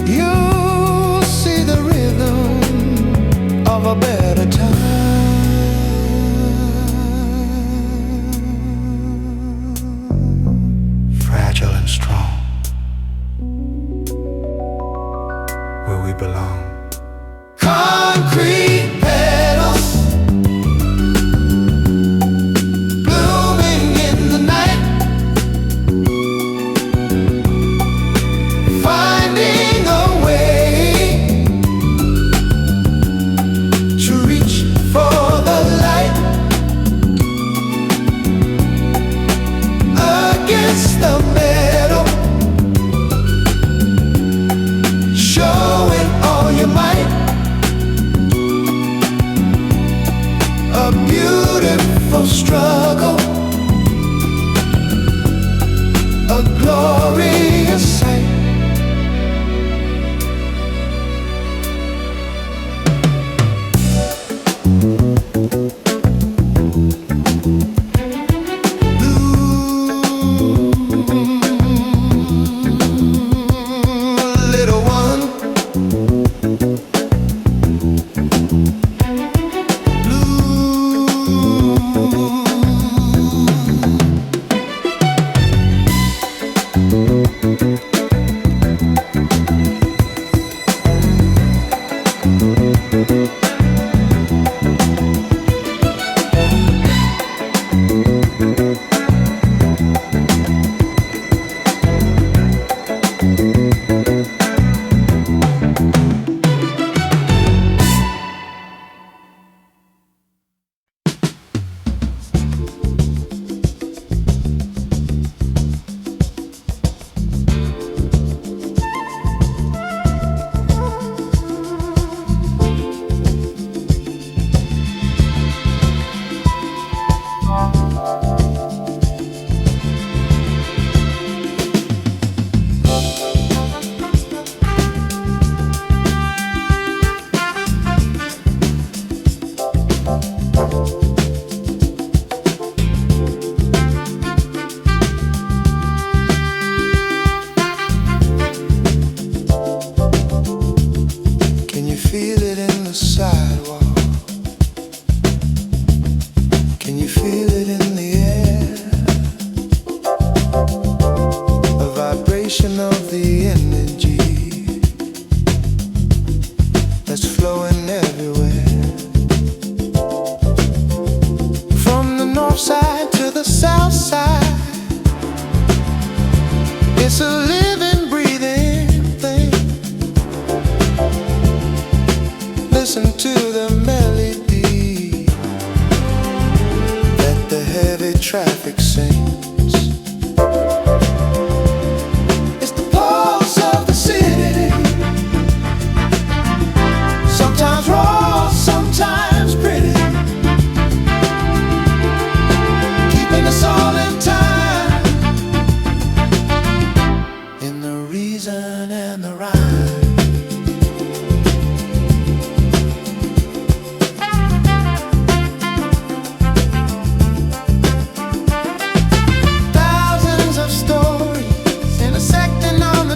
you'll see the rhythm of a better time. Fragile. glorious sight. Little one, can you feel it in the sidewalk? Can you feel it in the air? A vibration of the energy that's flowing everywhere. From the north side to the south side, it's a living, breathing thing. Listen to the melody that the heavy traffic sings. It's the pulse of the city, sometimes raw, sometimes pretty, keeping us all in time, in the reason and the rhyme.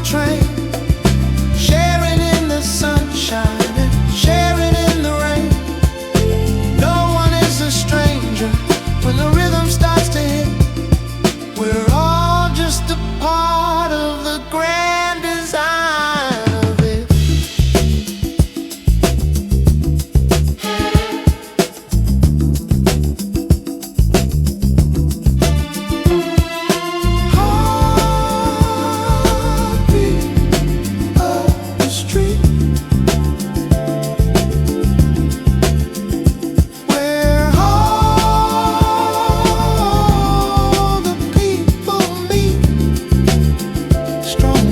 Train, sharing in the sunshine and sharing in the rain. No one is a stranger when the rhythm starts to hit. We're all just a part of the grand design of it. Strong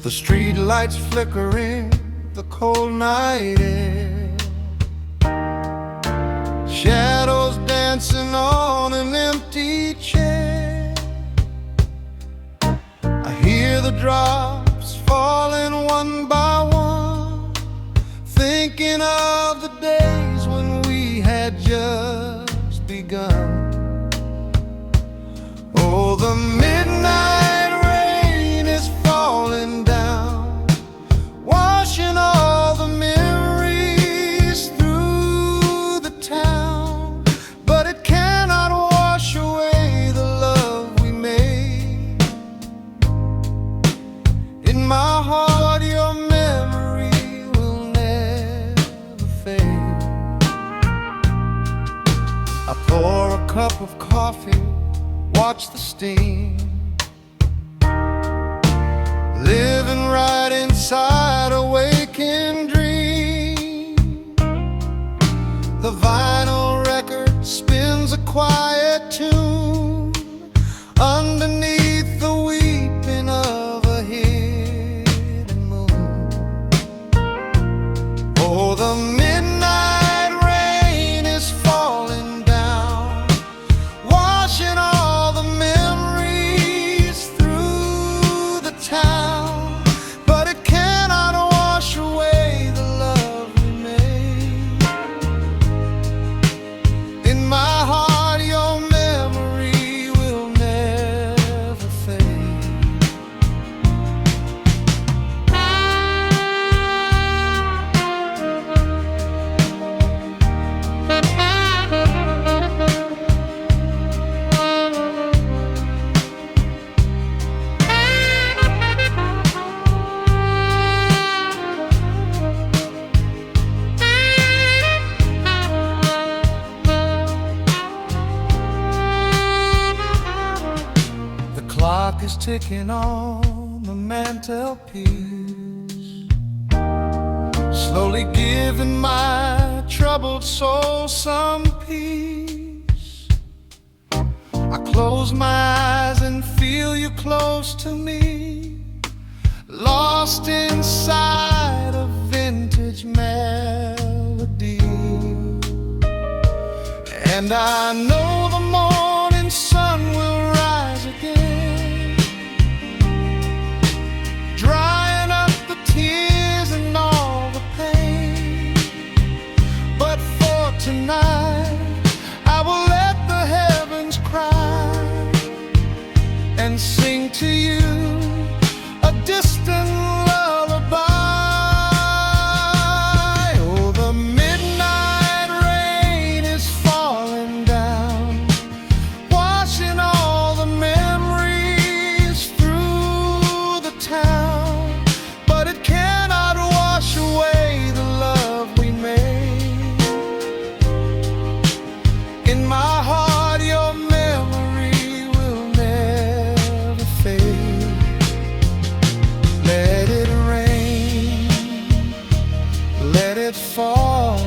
The street lights flickering, the cold night air, shadows dancing on an empty chair. I hear the drops falling one by one, thinking of the days when we had just begun. Oh, the midnight rain is falling down, washing all the memories through the town. But it cannot wash away the love we made. In my heart, your memory will never fade. I pour a cup of coffee, watch the steam, living right inside a waking dream. The vinyl record spins a quiet tune underneath the weeping of a hidden moon. Oh, the midnight rain is falling down, washing all the memories through the town. But it cannot wash away the love we made. In my heart, your memory will never fade. The clock is ticking on the mantelpiece, slowly giving my troubled soul some peace. I close my eyes and feel you close to me, lost inside a vintage melody. And I know the morning sun will rise again, drying up the tears and all the pain. But for tonight, I will let the heavens cry and sing to you a distant lullaby. Oh, the midnight rain is falling down, washing all the memories through the town. But it cannot wash away the love we made. In my heart, your memory will never fade. Let it rain, let it fall.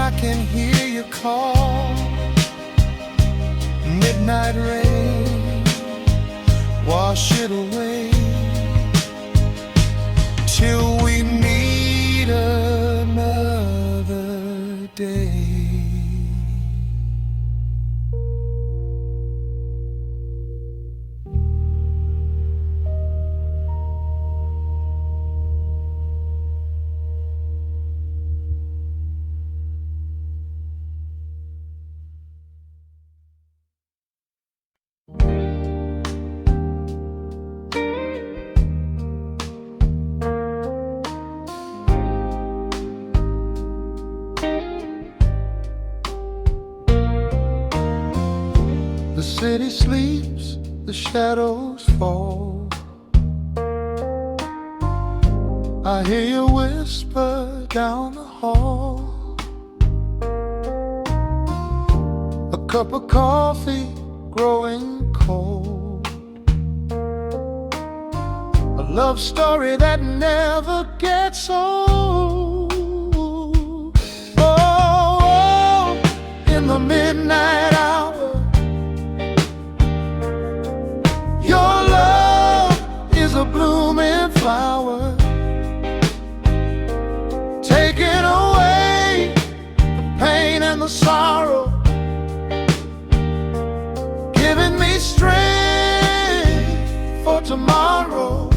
I can hear you call. Midnight rain, wash it away till we meet another day. The city sleeps, the shadows fall. I hear you whisper down the hall. A cup of coffee growing cold, a love story that never gets old. Oh, in the midnight hour, tomorrow.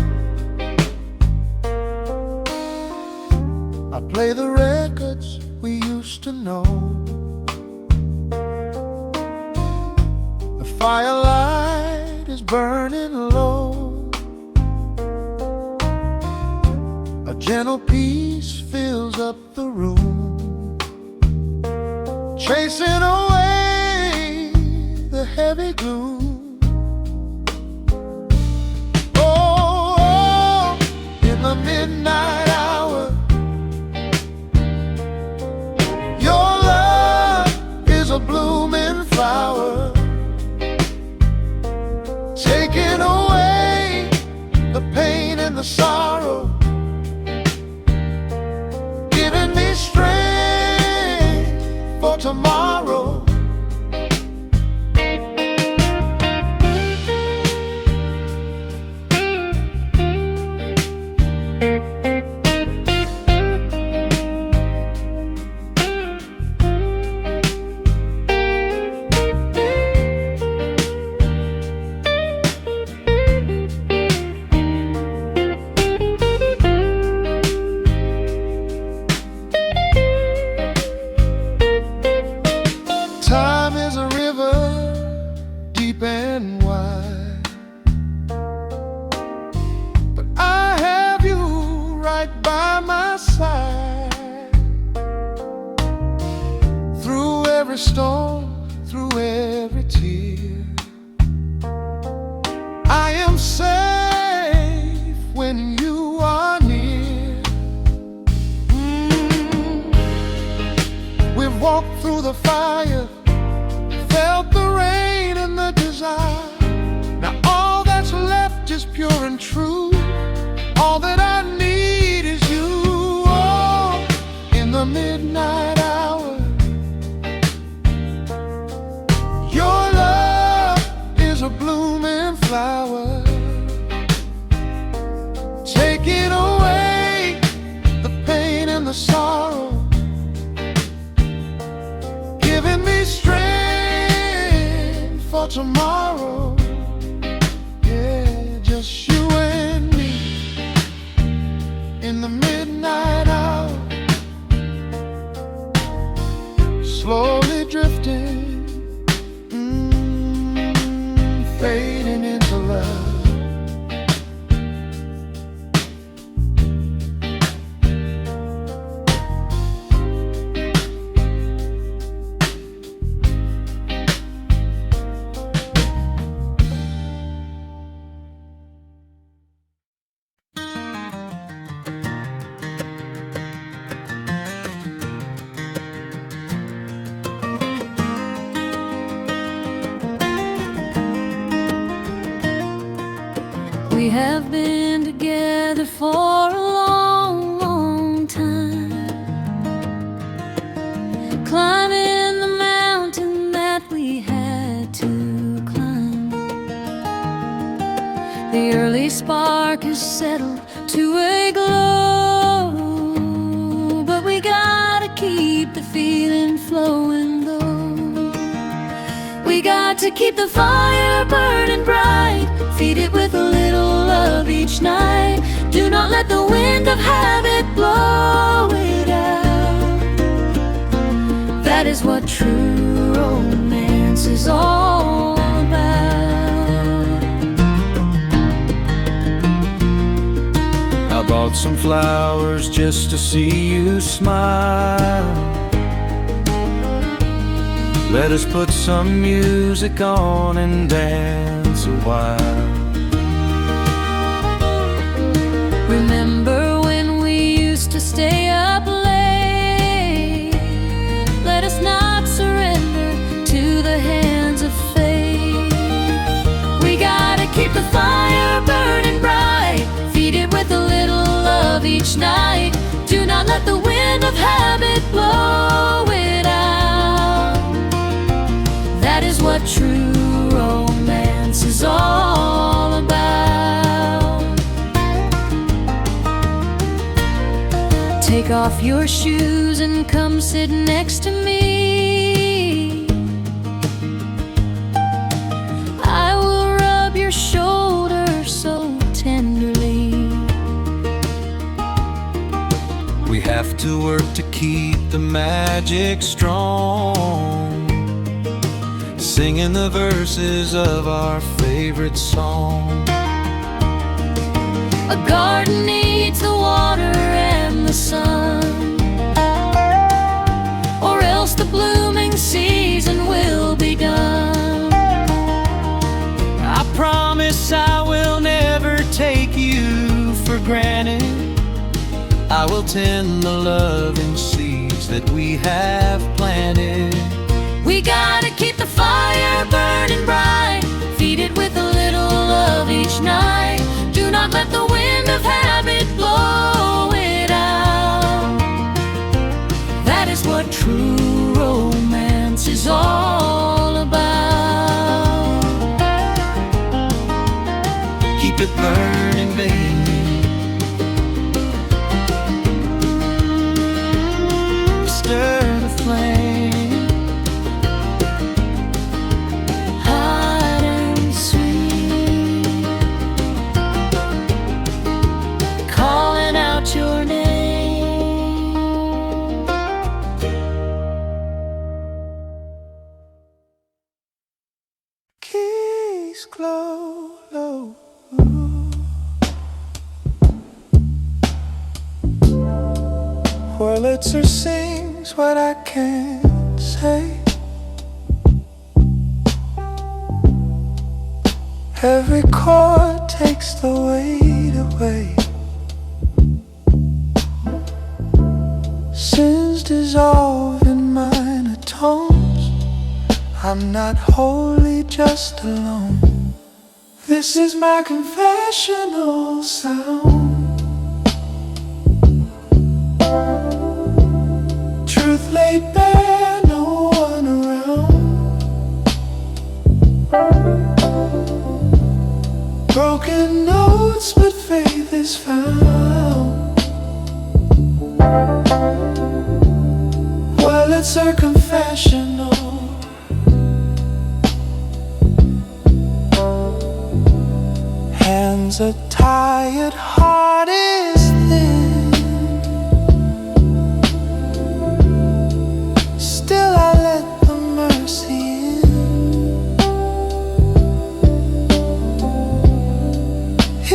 I play the records we used to know. The firelight is burning low. A gentle peace fills up the room, chasing away the heavy gloom. Oh, in the midnight hour, your love is a blooming flower, taking away the pain and the sorrow, giving me strength for tomorrow. Time is a river, deep and wide, but I have you right by my side. Through every storm, through every tear, I am safe when you are near. We've walked through the fire, felt the rain and the desire. Now all that's left is pure and true. All that I need is you. Oh, in the midnight hour, your love is a blooming flower, taking away the pain and the sorrow, giving me strength for tomorrow. Yeah, just you and me in the midnight hour, slowly drifting, fading into love. We have been together for a long, long time, climbing the mountain that we had to climb. The early spark has settled to a glow, but we gotta keep the feeling flowing though. We got to keep the fire burning bright, feed it with a little love each night. Do not let the wind of habit blow it out. That is what true romance is all about. I bought some flowers just to see you smile. Let us put some music on and dance a while. Remember when we used to stay up late? Let us not surrender to the hands of fate. We gotta keep the fire burning bright, feed it with a little love each night. Do not let the wind of habit blow it out. That is what true romance is all about. Take off your shoes and come sit next to me. I will rub your shoulder so have to work to keep the magic strong, singing the verses of our favorite song. A garden needs the water and the sun, or else the blooming season will be done. I promise I will never take you for granted. I will tend the loving seeds that we have planted. We gotta keep the fire burning bright, feed it with a little love each night. Do not let the wind of habit blow it out. That is what true romance is all about. Keep it burning, baby. Stir the flame, Hot and sweet, calling out your name. Keys glow low. Wurlitzer sings what I can't say. Every chord takes the weight away. Sins dissolve in minor tones. I'm not wholly just alone. This is my confessional sound. Truth laid bare, no one around. Broken notes, but faith is found. Well, it's her confessional. Hands are tired, heart is thin. Still I let the mercy in.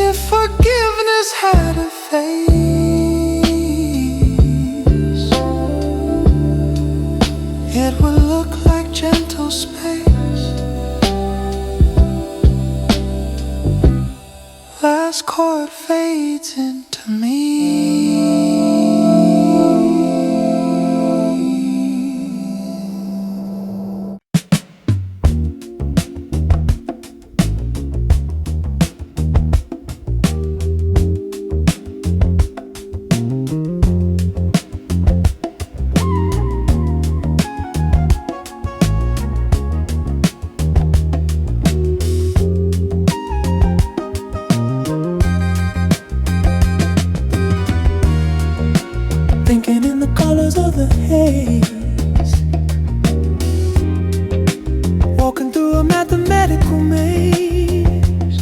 If forgiveness had a face, it would look like gentle space. Last chord fades into me. Thinking in the colors of the haze, walking through a mathematical maze,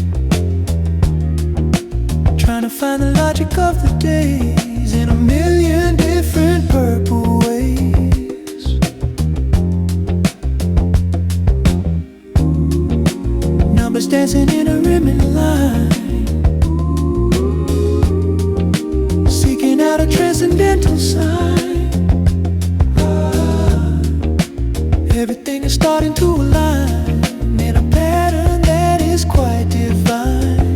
trying to find the logic of the days in a million different purple ways. Numbers dancing in a rimming line, out a transcendental sign. Everything is starting to align in a pattern that is quite divine.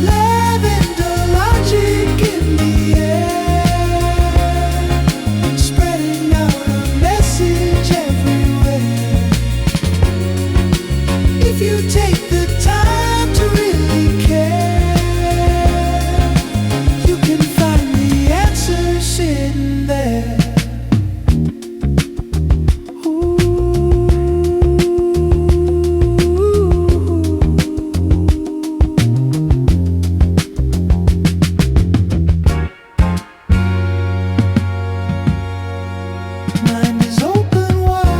Lavender logic in the air, spreading out a message everywhere. If you take the time to really care, you can find the answer sitting there. Mind is open wide.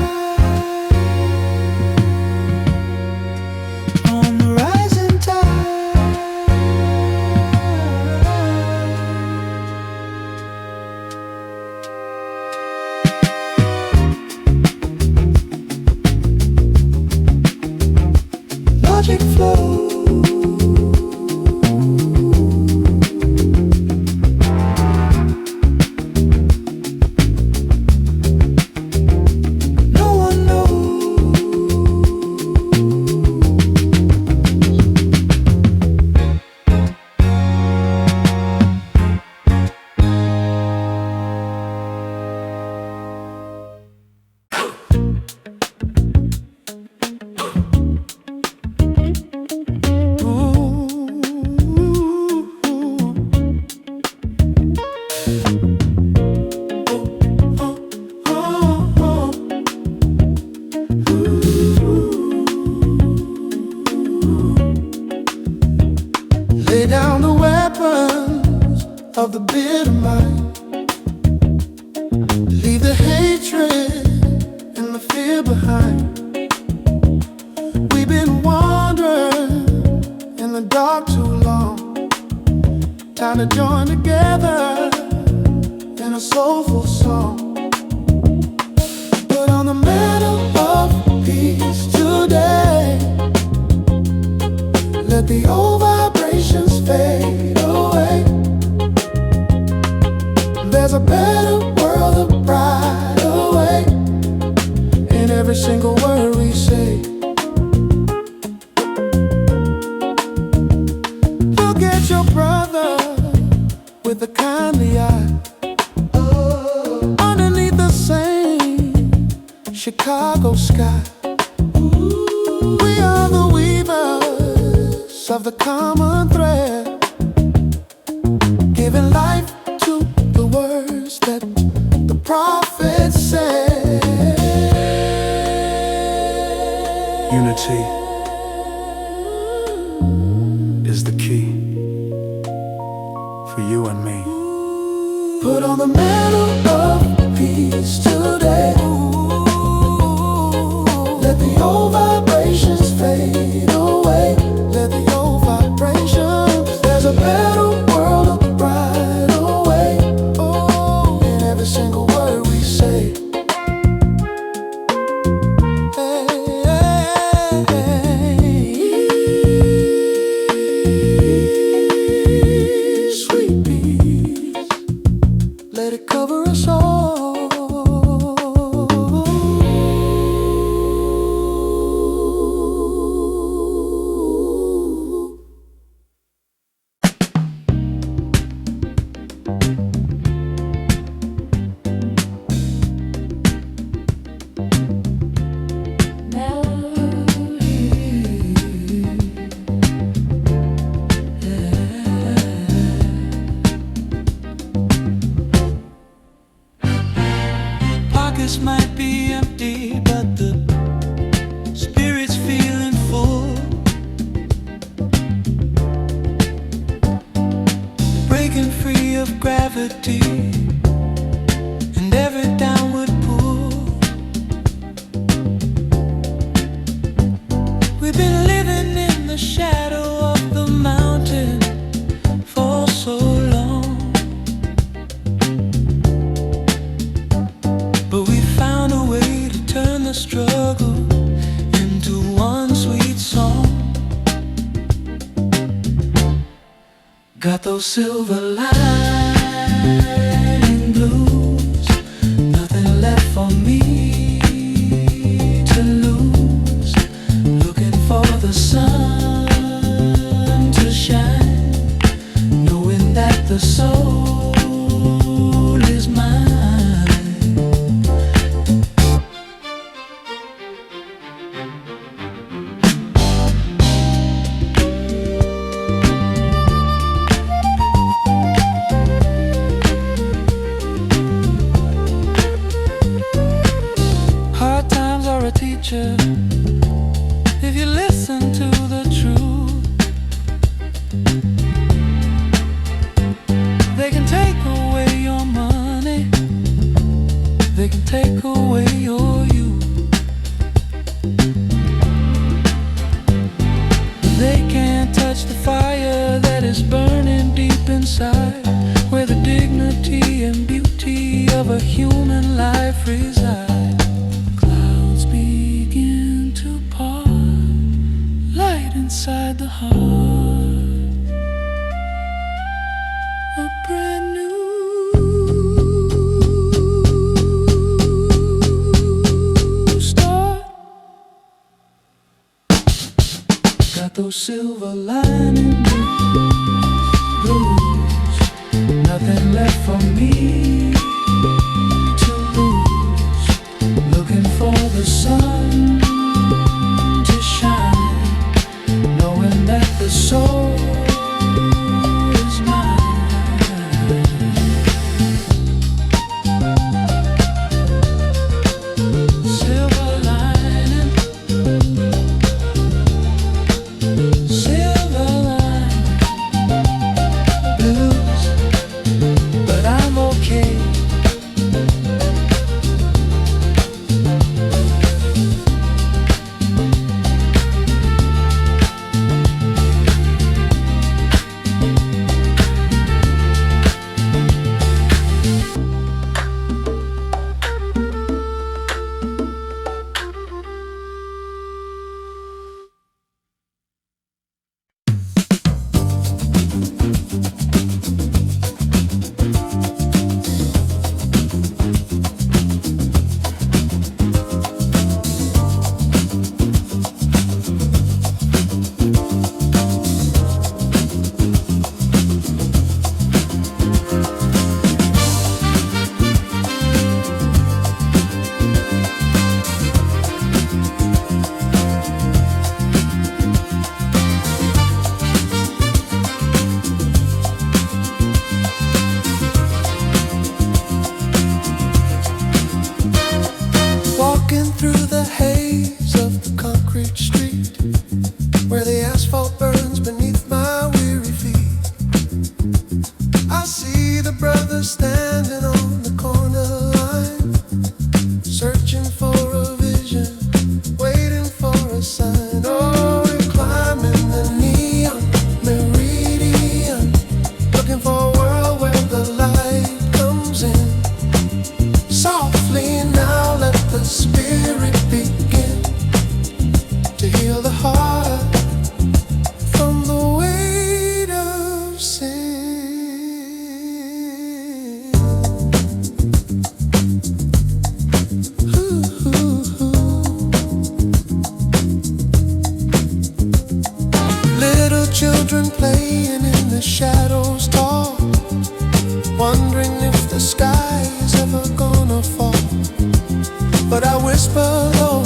magic flow. No one knows. Lay down the weapons of the bitter mind. Leave the hatred and the fear behind. We've been wandering in the dark too long. Time to join together in a soulful song. Put on the mantle of peace today. Let the old vibrations fade away. There's a better world, a brighter way in every single word we say. Look at your brother with a kindly eye. Underneath the same Chicago sky, we are the weavers of the common thread, giving life to the words that the prophets said. Unity is the key for you and me. Put on the mantle of peace today. Let the old vibrations fade away. Let the old vibrations. There's a better world, a brighter way. Oh, in every single word we say. Hey, hey, hey. Sweet peace, let it cover us all. Pockets might be empty, but the spirit's feeling full. Breaking free of gravity and every downward pull. We've been living in the shadow of the mountain for so long, but we found a way to turn the struggle into one sweet song. Got those silver lining blues, nothing left for me to lose. Looking for the sun to shine, knowing that the soul is mine. Hard times are a teacher if you listen to the truth. They can take away your money, they can take away your youth. They can't touch the fire that is burning deep inside, where the dignity and beauty of a human life reside. Clouds begin to part, light inside the heart, a brand new start. Got those silver lining blues, nothing left for me to lose. Looking for the sun to shine, knowing that the soul is mine. Silver lining, silver lining blues, but I'm okay. Walking through the haze of the concrete street, where the asphalt burns beneath my weary feet. I see the brothers standing on the corner line, searching for a vision, waiting for a sign. Oh, we're climbing the neon meridian, looking for a world where the light comes in. Softly now let the spirit begin to heal the heart from the weight of sin. Ooh, ooh, ooh. Little children playing in the shadows tall, wondering if the sky is ever gonna fall. But I whisper low,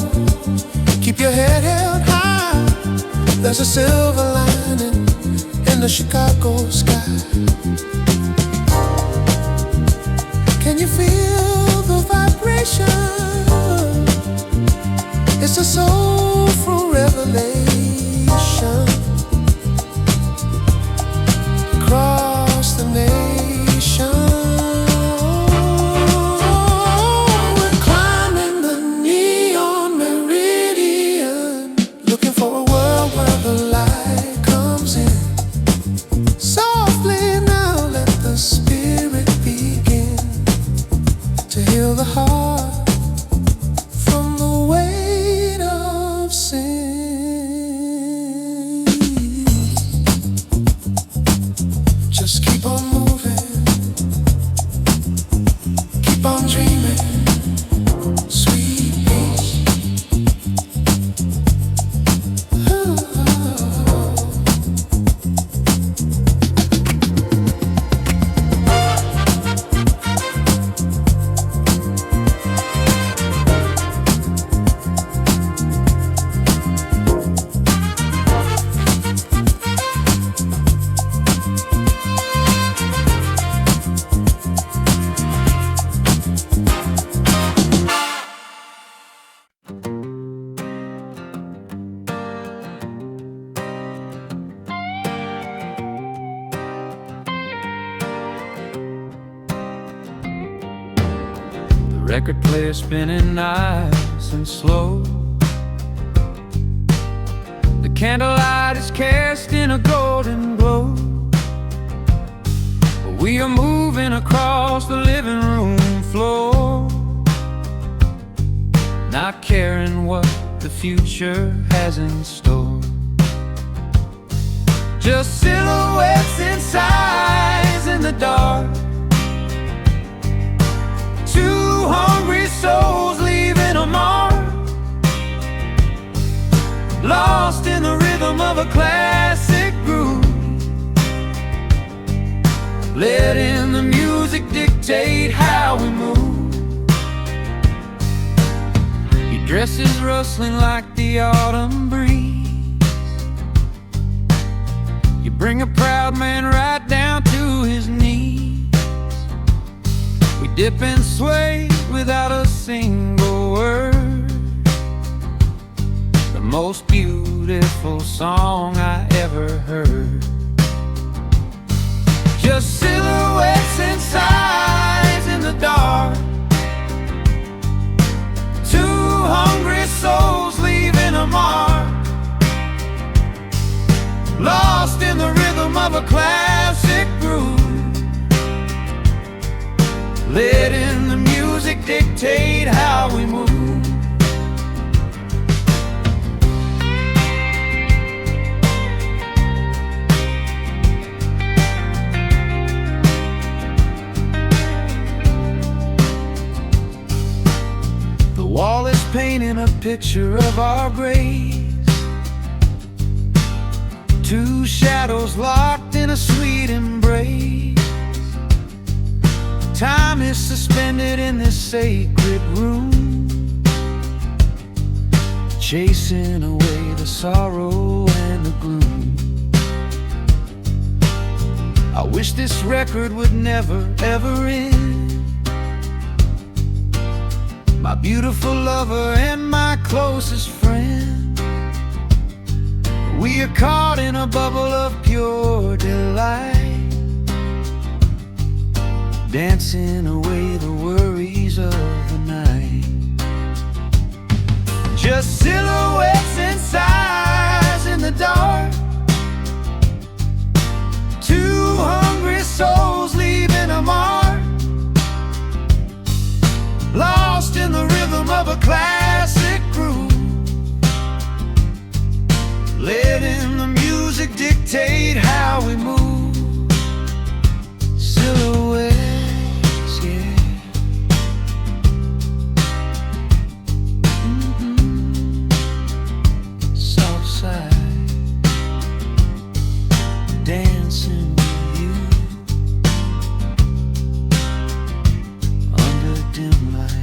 keep your head held high. There's a silver lining in the Chicago sky. Can you feel the vibration? It's a soulful revelation across the nation. We're climbing the neon meridian, looking for a world where the light comes in. Softly now let the spirit begin to heal the heart from the weight of sin. Just keep on moving, keep on dreaming, sweet peace. Record player spinning nice and slow. The candlelight is cast in a golden glow. We are moving across the living room floor, not caring what the future has in store. just silhouettes and sighs in the dark. Two hungry souls leaving a mark, lost in the rhythm of a classic groove, letting the music dictate how we move. Your dress is rustling like the autumn breeze. You bring a proud man right down to his knees. We dip and sway without a single word. The most beautiful song I ever heard. Just silhouettes and sighs in the dark. Two hungry souls leaving a mark, lost in the rhythm of a classic groove, letting the music dictate how we move. The wall is painting a picture of our graves. Two shadows locked in a sweet embrace. Time is suspended in this sacred room, chasing away the sorrow and the gloom. I wish this record would never ever end. My beautiful lover and my closest friend, we are caught in a bubble of pure delight, dancing away the worries of the night. Just silhouettes and sighs in the dark. Two hungry souls leaving a mark, lost in the rhythm of a classic groove, letting the music dictate how we move. Silhouettes, yeah. Soft side, dancing with you under dim light.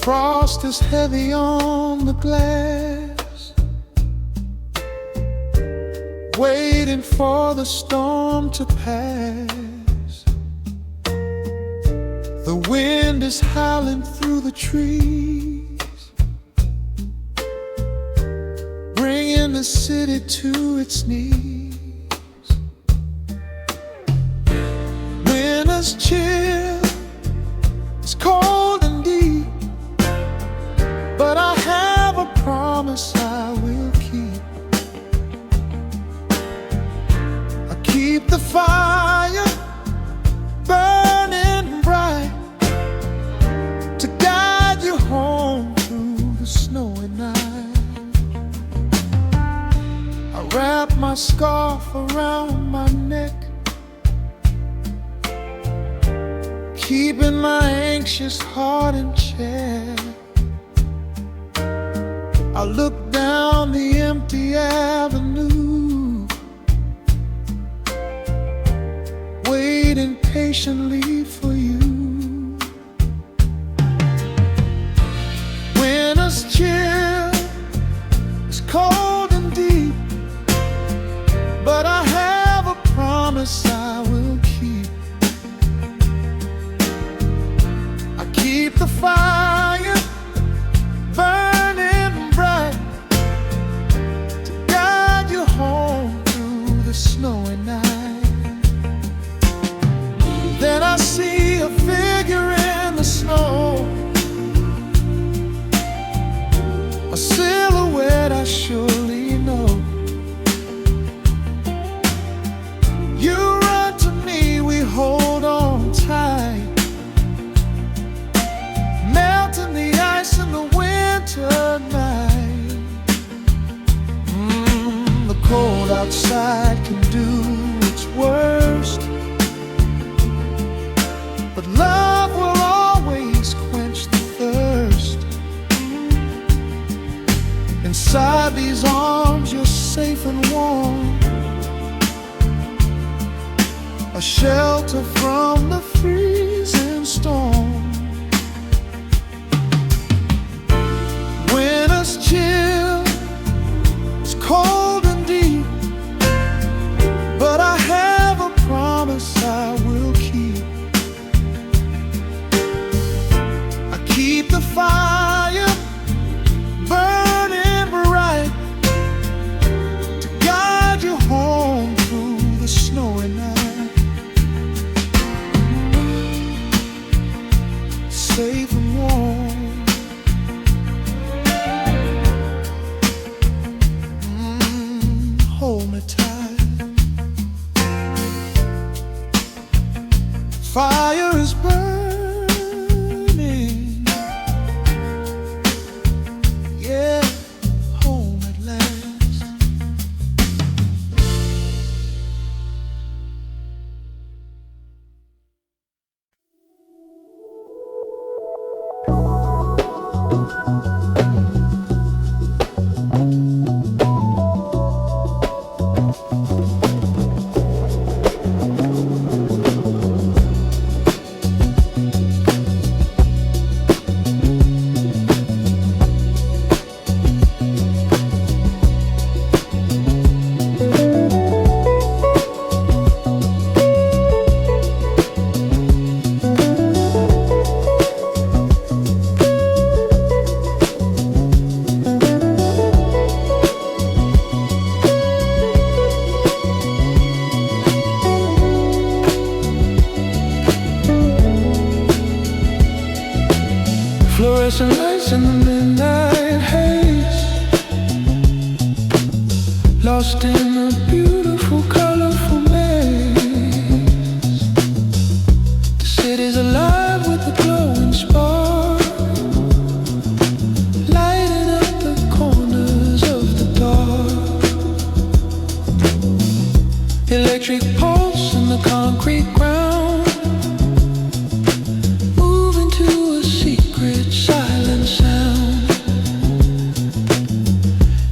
Frost is heavy on the glass, waiting for the storm to pass. The wind is howling through the trees, bringing the city to its knees. Winter's chill, it's cold and deep, but I have a promise I will keep. I keep the fire burning bright to guide you home through the snowy night. I wrap my scarf around my neck, keeping my anxious heart in check. I look down the empty avenue, waiting patiently for you. Winter's chill is cold and deep, a silhouette I surely know. You run to me, we hold on tight, melting the ice in the winter night. The cold outside can do its worst, but love will always quench the thirst. Inside these arms you're safe and warm, a shelter from the freezing storm. Winter's chill is cold and deep, but I have a promise I will keep. I keep the fire burning bright to guide you home through the snowy night. Safe and warm. Hold me tight. Fire is burning, yeah, home at last. Fluorescent lights in the midnight haze, lost in a beautiful, colorful maze. The city's alive with a glowing spark, lighting up the corners of the dark. Electric pulse in the concrete ground, moving to a secret silent sound.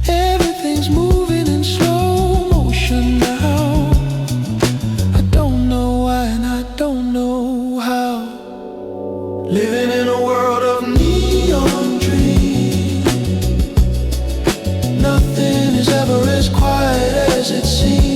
Everything's moving in slow motion now. I don't know why and I don't know how. Living in a world of neon dreams, nothing is ever as quiet as it seems.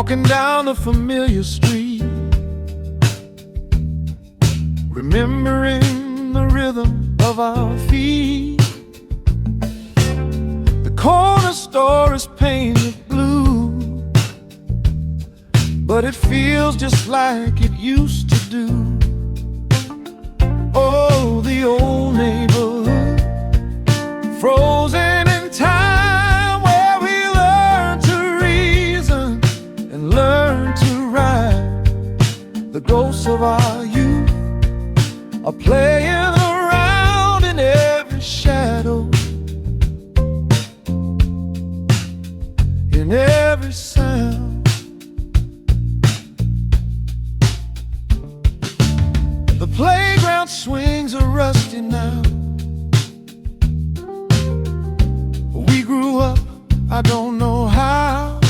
walking down the familiar street, remembering the rhythm of our feet. The corner store is painted blue, but it feels just like it used to do. Oh, the old neighborhood, frozen in time, where we learn to reason and learn to ride. The ghosts of our youth are playing around in every shadow, in every sound. The playground swings are rusty now. We grew up, I don't know how.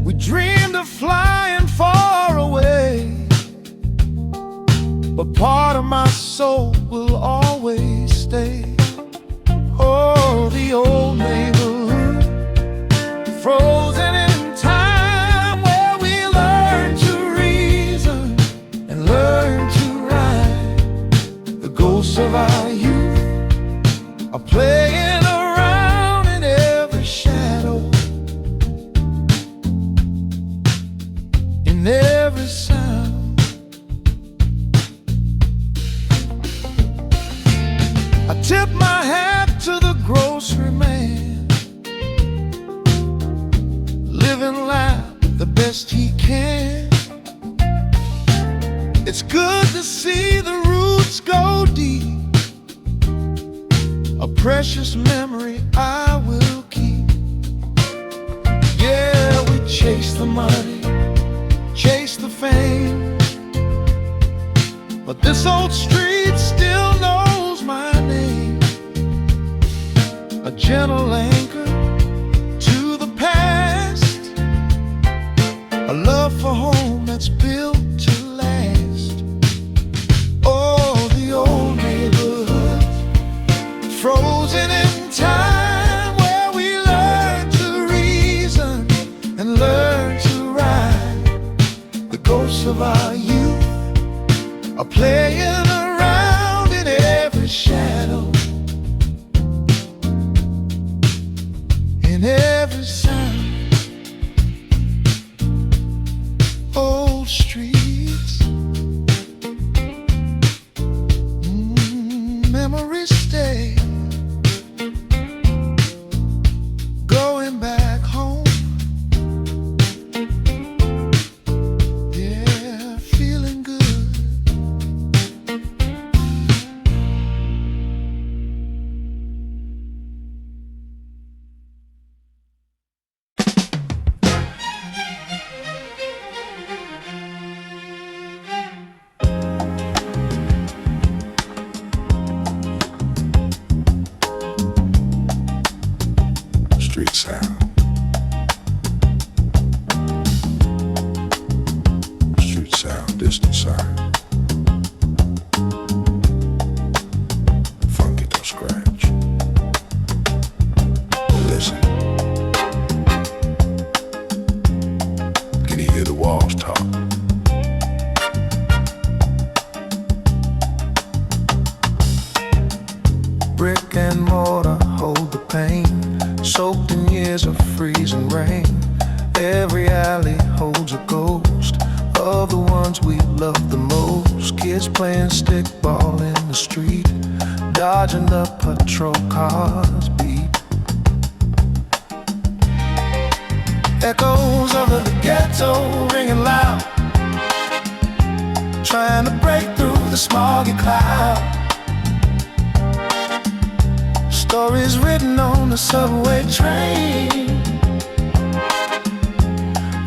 We dreamed of flying far away, but part of my soul will always stay. Oh, the old neighborhood, frozen in time, where we learn to reason and learn to ride. The ghosts of our youth are playing around in every shadow, in every sound. I tip my hat to the grocery man, living life the best he can. It's good to see the roots go deep, a precious memory I will keep. Yeah, we chase the money, chase the fame, but this old street still knows my name. A gentle anchor to the past, a love for home that's built to last. Oh, the old neighborhood, frozen in time, where we learn to reason and learn to ride. The ghosts of our youth are playing around in every shadow, in every sound. Old streets, memories stay, going back home. Yeah, feeling good. Street sound. Street sound, distant sound. Funky don't scratch. Listen. Can you hear the walls talk? Brick and mortar hold the pain, soaked in years of freezing rain. Every alley holds a ghost of the ones we love the most. Kids playing stickball in the street, dodging the patrol cars beat. Echoes of the ghetto ringing loud, trying to break through the smoggy cloud. Stories written on the subway train,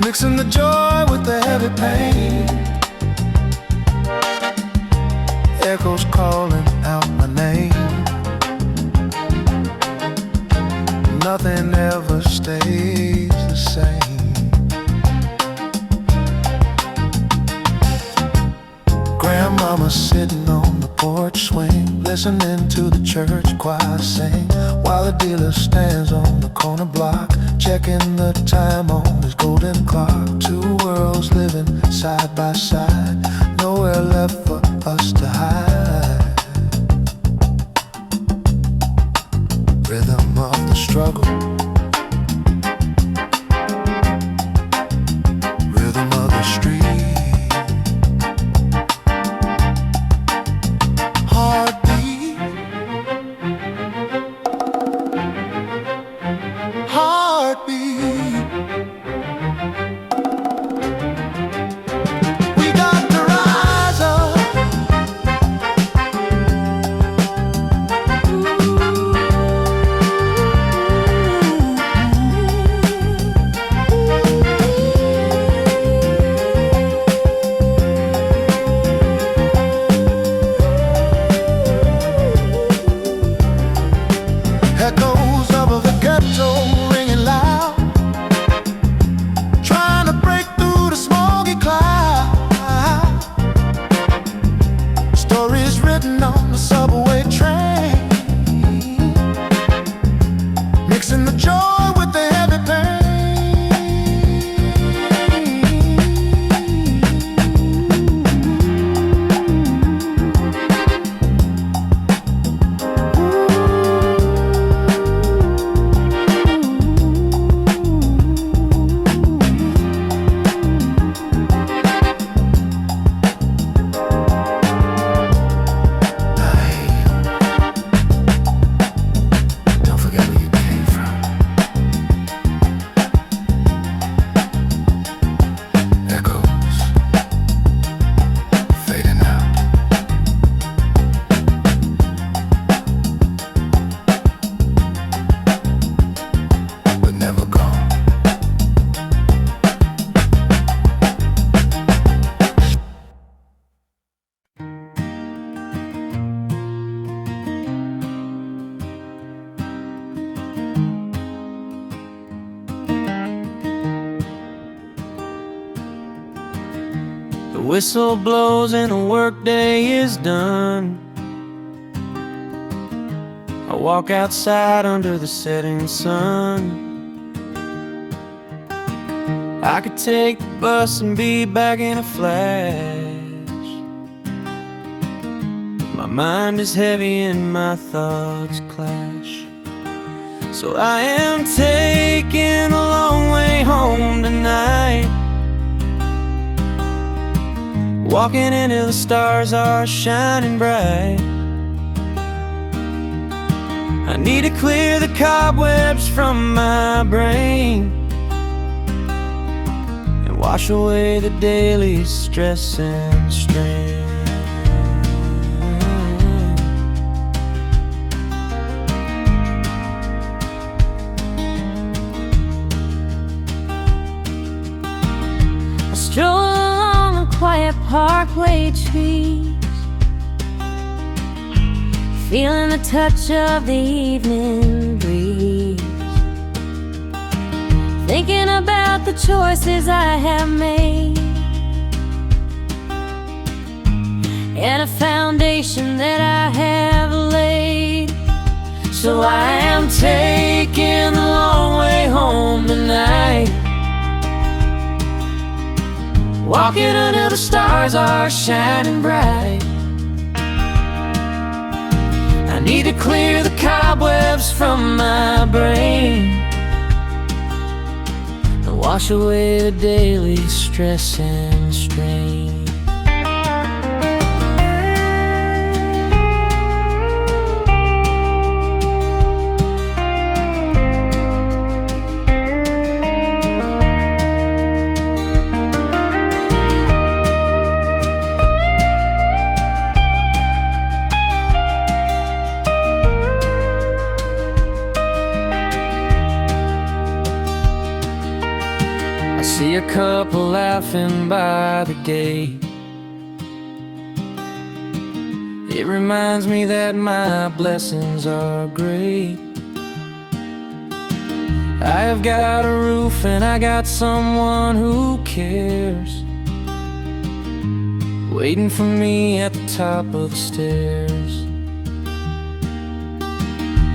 mixing the joy with the heavy pain. Echoes calling out my name. Nothing ever stays the same. Grandmama sitting on the porch swing, listening listening to the church choir sing, while the dealer stands on the corner block, checking the time on his golden clock. Two worlds living side by side, nowhere left for us to hide. Rhythm of the struggle, rhythm of the street. Heartbeat, heartbeat. We got to rise up. Echoes of the ghetto ringing loud, trying to break through the smoky cloud. Stories written on the subway train, mixing the joy with the heavy pain. Don't forget where you came from. Echoes fading out, but never gone. The whistle blows and the workday is done. I walk outside under the setting sun. I could take the bus and be back in a flash. My mind is heavy and my thoughts clash. So I am taking a long way home tonight, walking into the stars are shining bright. I need to clear the cobwebs from my brain and wash away the daily stress and strain. I stroll along the quiet parkway trees, feeling the touch of the evening breeze, thinking about the choices I have made and a foundation that I have laid. So I am taking the long way home tonight, walking until the stars are shining bright. I need to clear the cobwebs from my brain and wash away the daily stress and strain. See a couple laughing by the gate. It reminds me that my blessings are great. I have got a roof and I got someone who cares, waiting for me at the top of the stairs.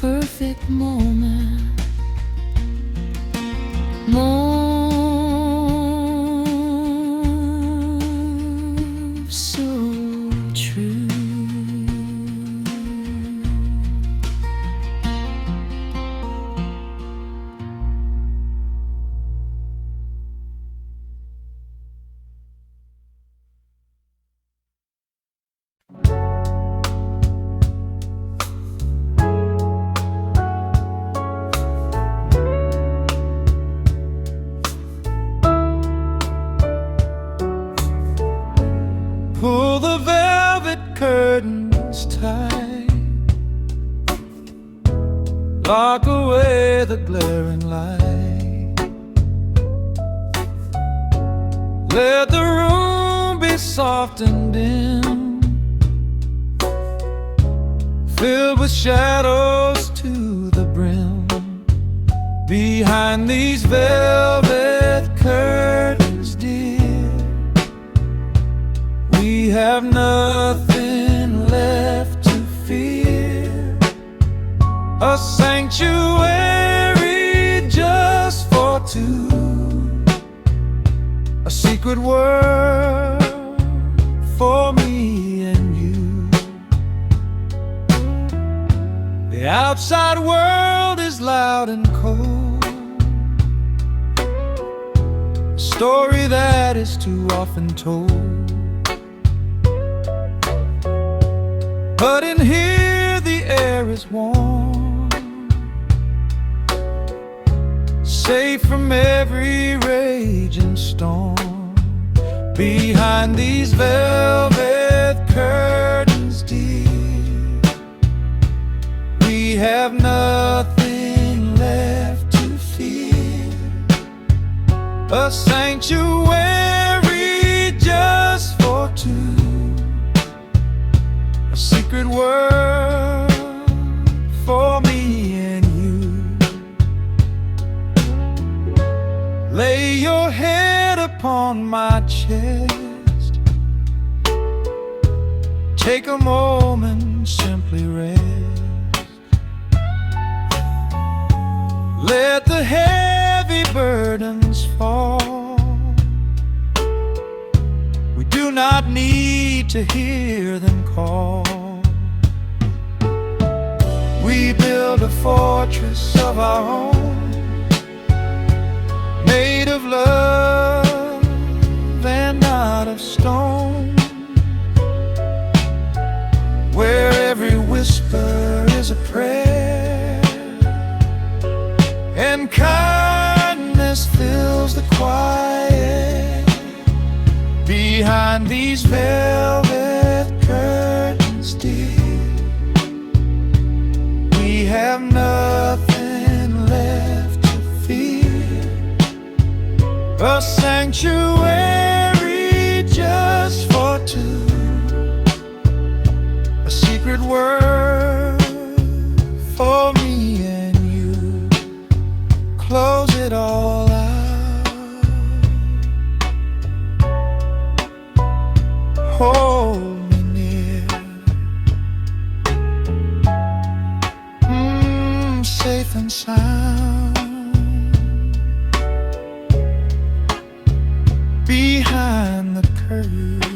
perfect moment. Move so true. Pull the velvet curtains tight, lock away the glaring light. Let the room be soft and dim, filled with shadows to the brim. Behind these velvet curtains, dear, we have nothing left to fear. A sanctuary just for two, a secret world for me and you. The outside world is loud and cold, a story that is too often told. But in here the air is warm, safe from every raging storm. Behind these velvet curtains, dear, we have nothing left to fear. A sanctuary just for two, a secret world for me and you. Lay your head upon my chest, take a moment, simply rest. Let the heavy burdens fall. We do not need to hear them call. We build a fortress of our own, made of love and not of stone, where every whisper is a prayer and kindness fills the quiet. Behind these velvet curtains, dear, we have nothing left to fear. A sanctuary just for two, a secret world for me and you. Close it all out, hold me near, safe and sound. Behind the curtains.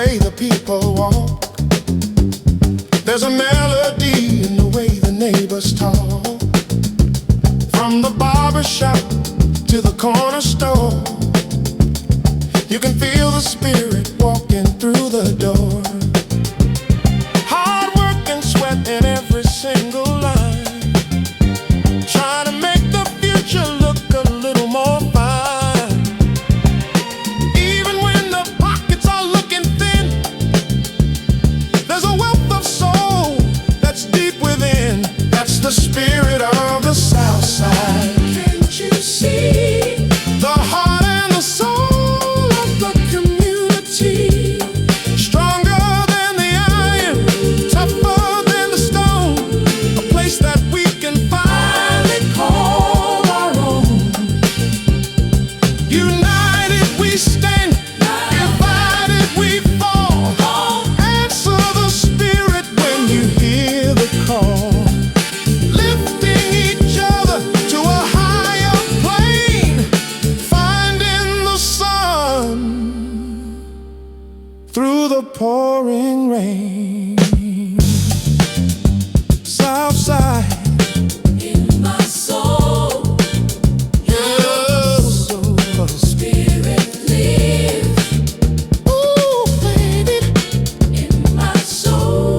way the people walk. There's a melody in the way the neighbors talk. From the barber shop to the corner store, you can feel the spirit walking through the door. Hard work and sweat in every single line, trying to make the future look a little more fine. Even when the pockets are looking thin, there's a wealth of soul that's deep within. That's the spirit of the South Side. Can't you see the heart and the soul of the community? Stronger than the iron, tougher than the stone. A place that we can finally call our own. United we stand, divided we fall. Answer the spirit when you hear the call. Lifting each other to a higher plane, finding the sun through the pouring rain. Southside in my soul, yeah, spirit live. Ooh, baby, in my soul.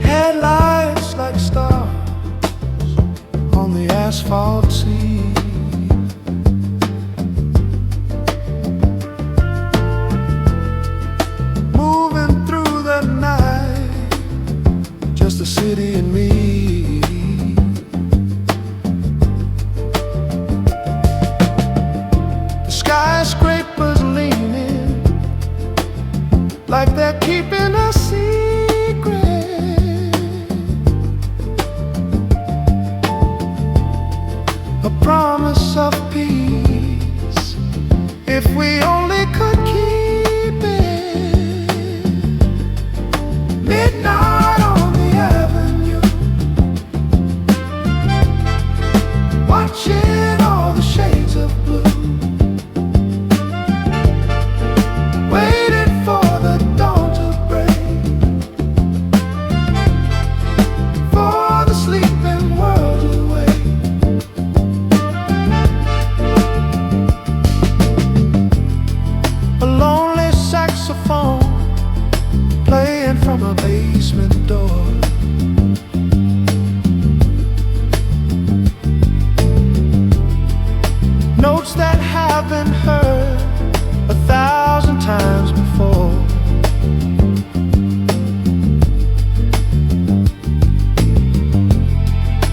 Headlights like stars on the asphalt sea. Moving through the night, just the city and me. The skyscrapers leaning like they're keeping a secret. A promise of peace, if we only could keep it. Midnight on the avenue, watching all the shades of blue, waiting for the dawn to break, for the sleeping world to wake. A lonely saxophone playing from a basement door. Notes that have been heard 1,000 times before.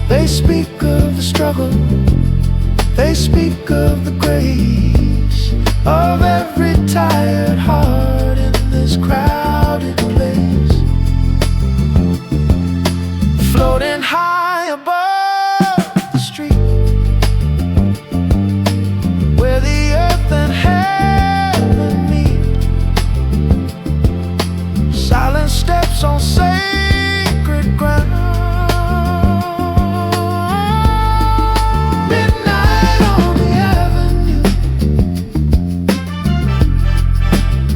They speak of the struggle, they speak of the grace of every tired heart in this crowded place, floating high above the street, where the earth and heaven meet. Silent steps on sacred ground. Midnight on the avenue,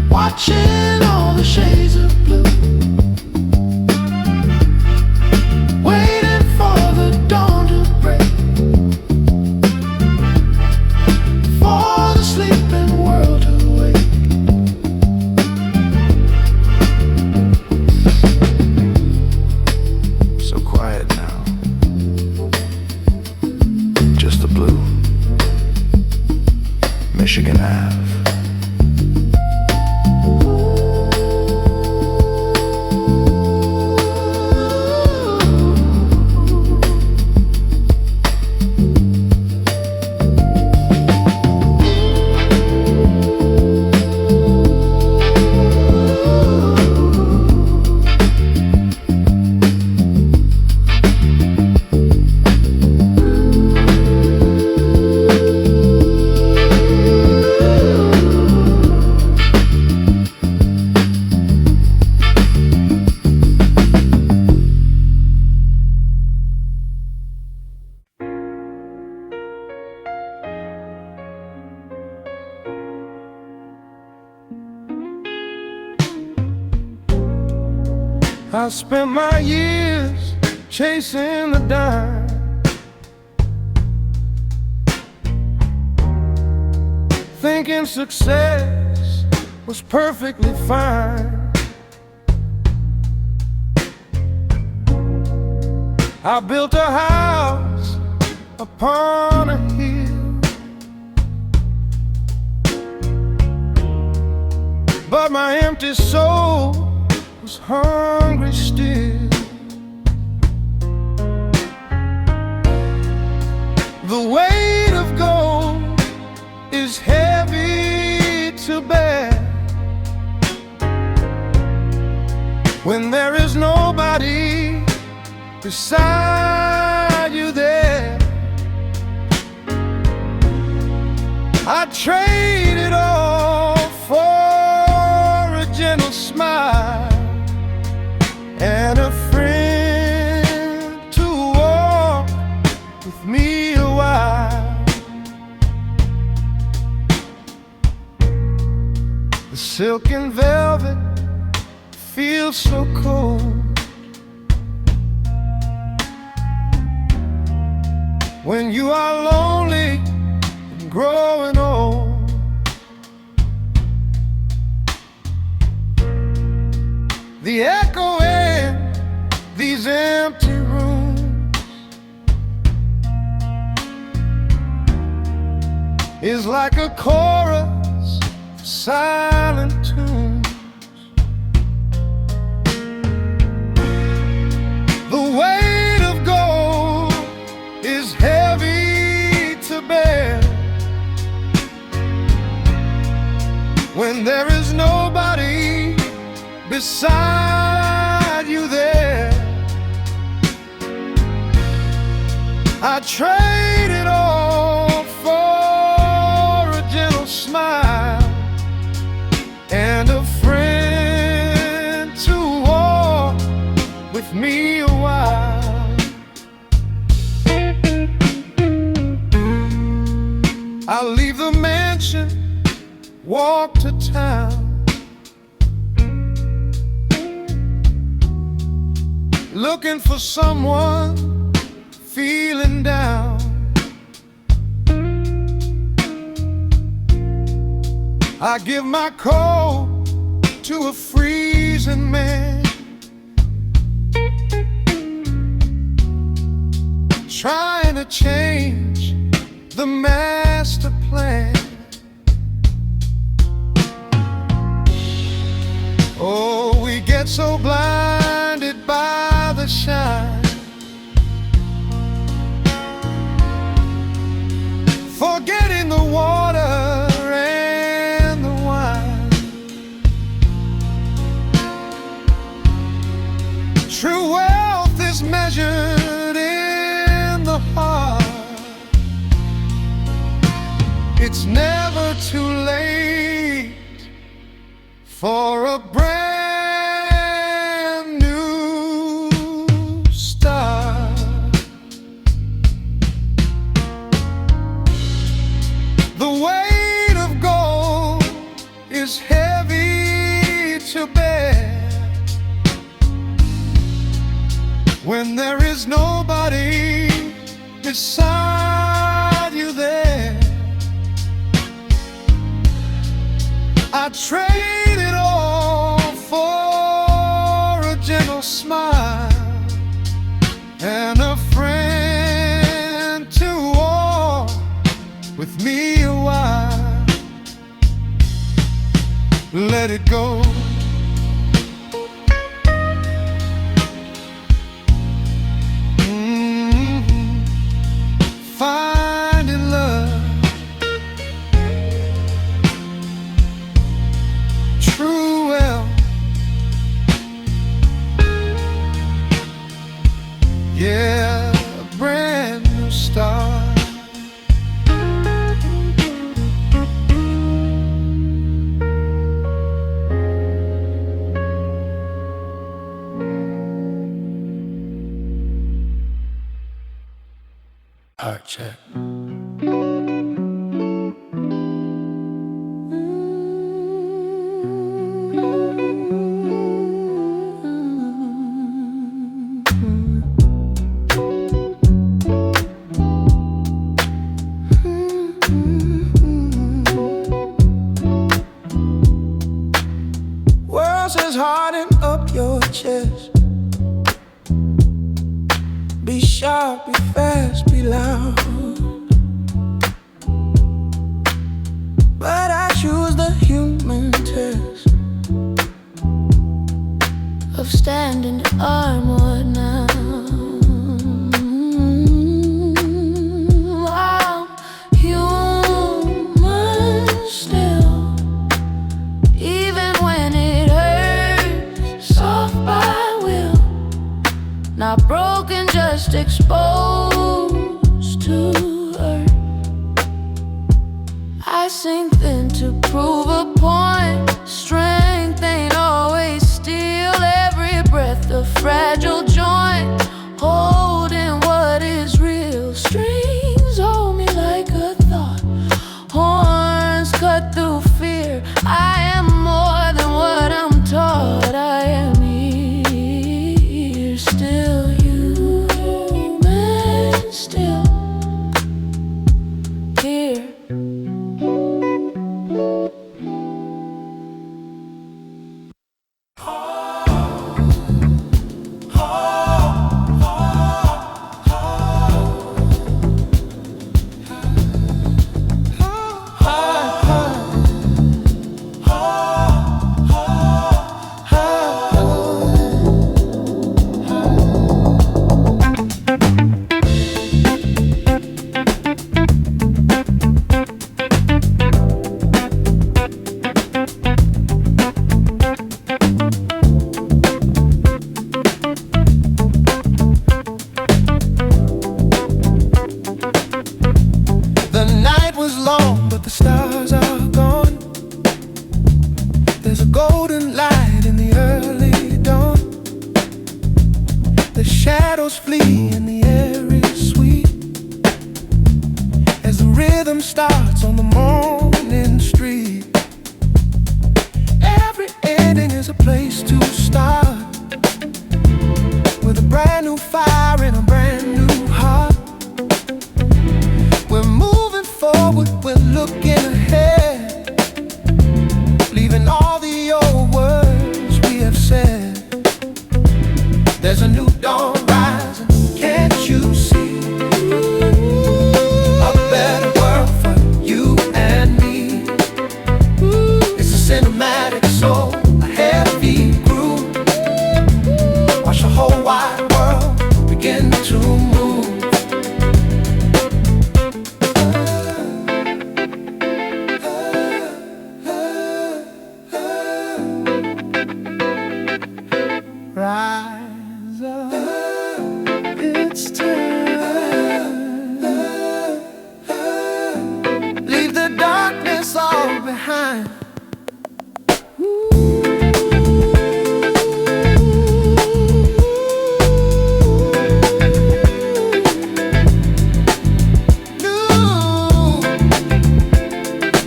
watching all the shades of blue, waiting for the dawn to break, for the sleeping world to wake. So quiet now, just the blue, Michigan Ave. I spent my years chasing the dime, thinking success was perfectly fine. I built a house upon a hill, but my empty soul was hungry still. The weight of gold is heavy to bear when there is nobody beside you there. I'd trade it all for a gentle smile and a friend to walk with me a while. The silken velvet feels so cold when you are lonely and growing old. The echo in these empty rooms is like a chorus of silent tunes. The weight of gold is heavy to bear when there is nobody beside you there. I trade it all for a gentle smile and a friend to walk with me a while. I'll leave the mansion, walk to town, looking for someone feeling down. I give my coat to a freezing man, trying to change the master plan. Oh, we get so blinded by the shine, forgetting the water and the wine. True wealth is measured in the heart. It's never too late for a brand new start. The weight of gold is heavy to bear when there is nobody beside you there. I trade it all for a gentle smile and a friend to walk with me a while. Let it go. Finding love, true wealth, yeah, a brand new start. Heart check. just be loud, but I choose the human test of standing armored now. I'm human still, even when it hurts, soft by will, not broken, just exposed to hurt. I sink thin to prove a point. Strength ain't always steel. Every breath a fragile joint, holding what is real. Strings hold me like a thought, horns cut through fear. I am more than what I'm taught. I am here, still human, still here. The night was long, but the stars are gone. There's a golden light in the early dawn. The shadows flee and the air is sweet as the rhythm starts on the morning street. Every ending is a place to start, with a brand new fire and a brand new heart. We're moving forward, we're looking ahead, leaving all the old words we have said. There's a new dawn rising, can't you see? A better world for you and me. It's a cinematic soul, a heavy groove. Watch the whole wide world begin to move. Rise up, it's time. Leave the darkness all behind.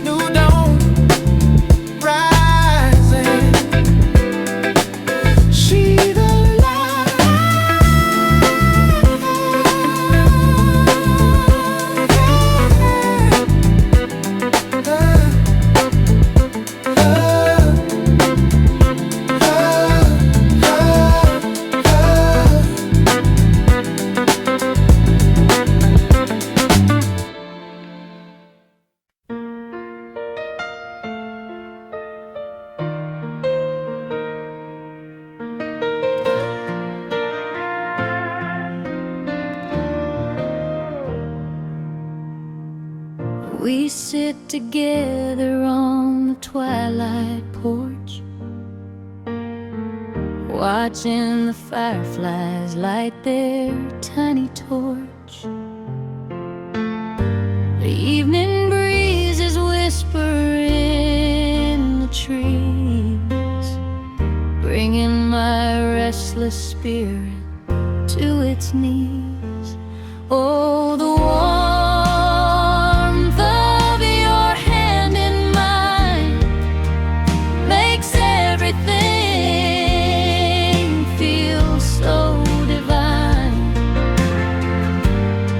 New dawn rising. See the We sit together on the twilight porch, watching the fireflies light their tiny torch. The evening breezes whisper in the trees, bringing my restless spirit to its knees. Oh, the warmth of your hand in mine makes everything feel so divine.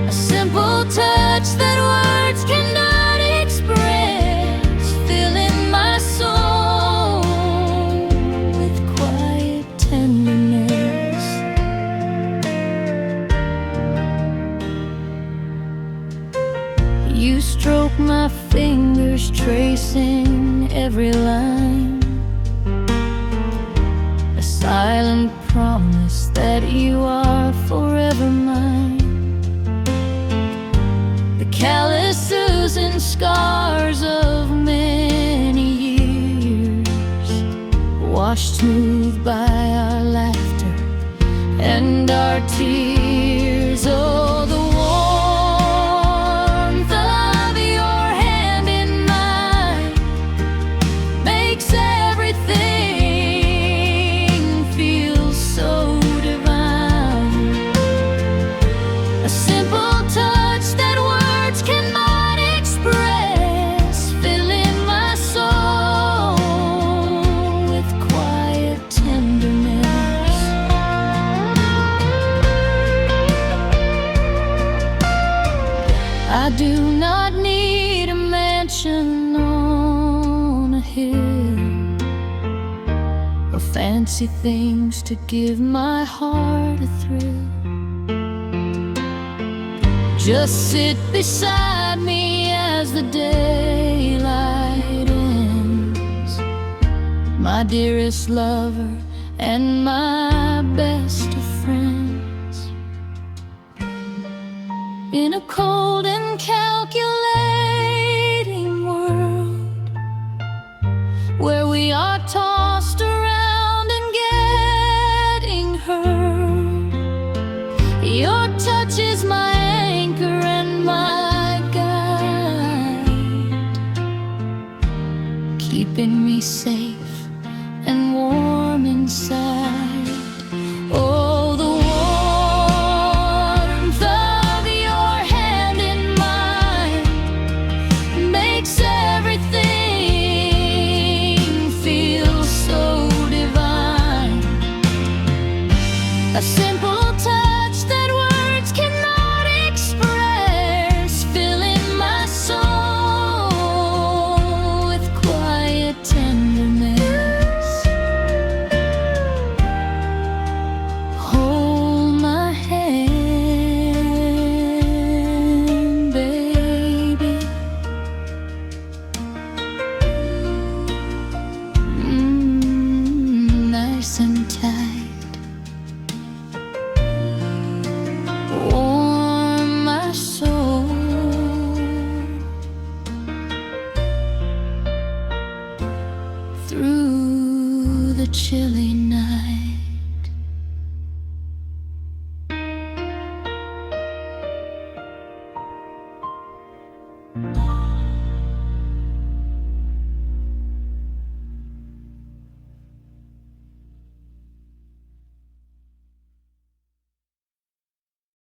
A simple touch that words cannot express, filling my soul with quiet tenderness. You stroke my fingers, tracing every line, a silent promise that you are forever mine. The calluses and scars of many years washed smooth by our laughter and our tears. Oh, the warmth of your hand in mine makes everything feel so divine. A simple touch that words cannot express, filling my soul with quiet tenderness. I do not need a mansion on a hill or fancy things to give my heart a thrill. Just sit beside me as the daylight ends, my dearest lover and my best of friends. In a cold and calculating world where we are tossed around and getting hurt, your touch is my anchor and my guide, keeping me safe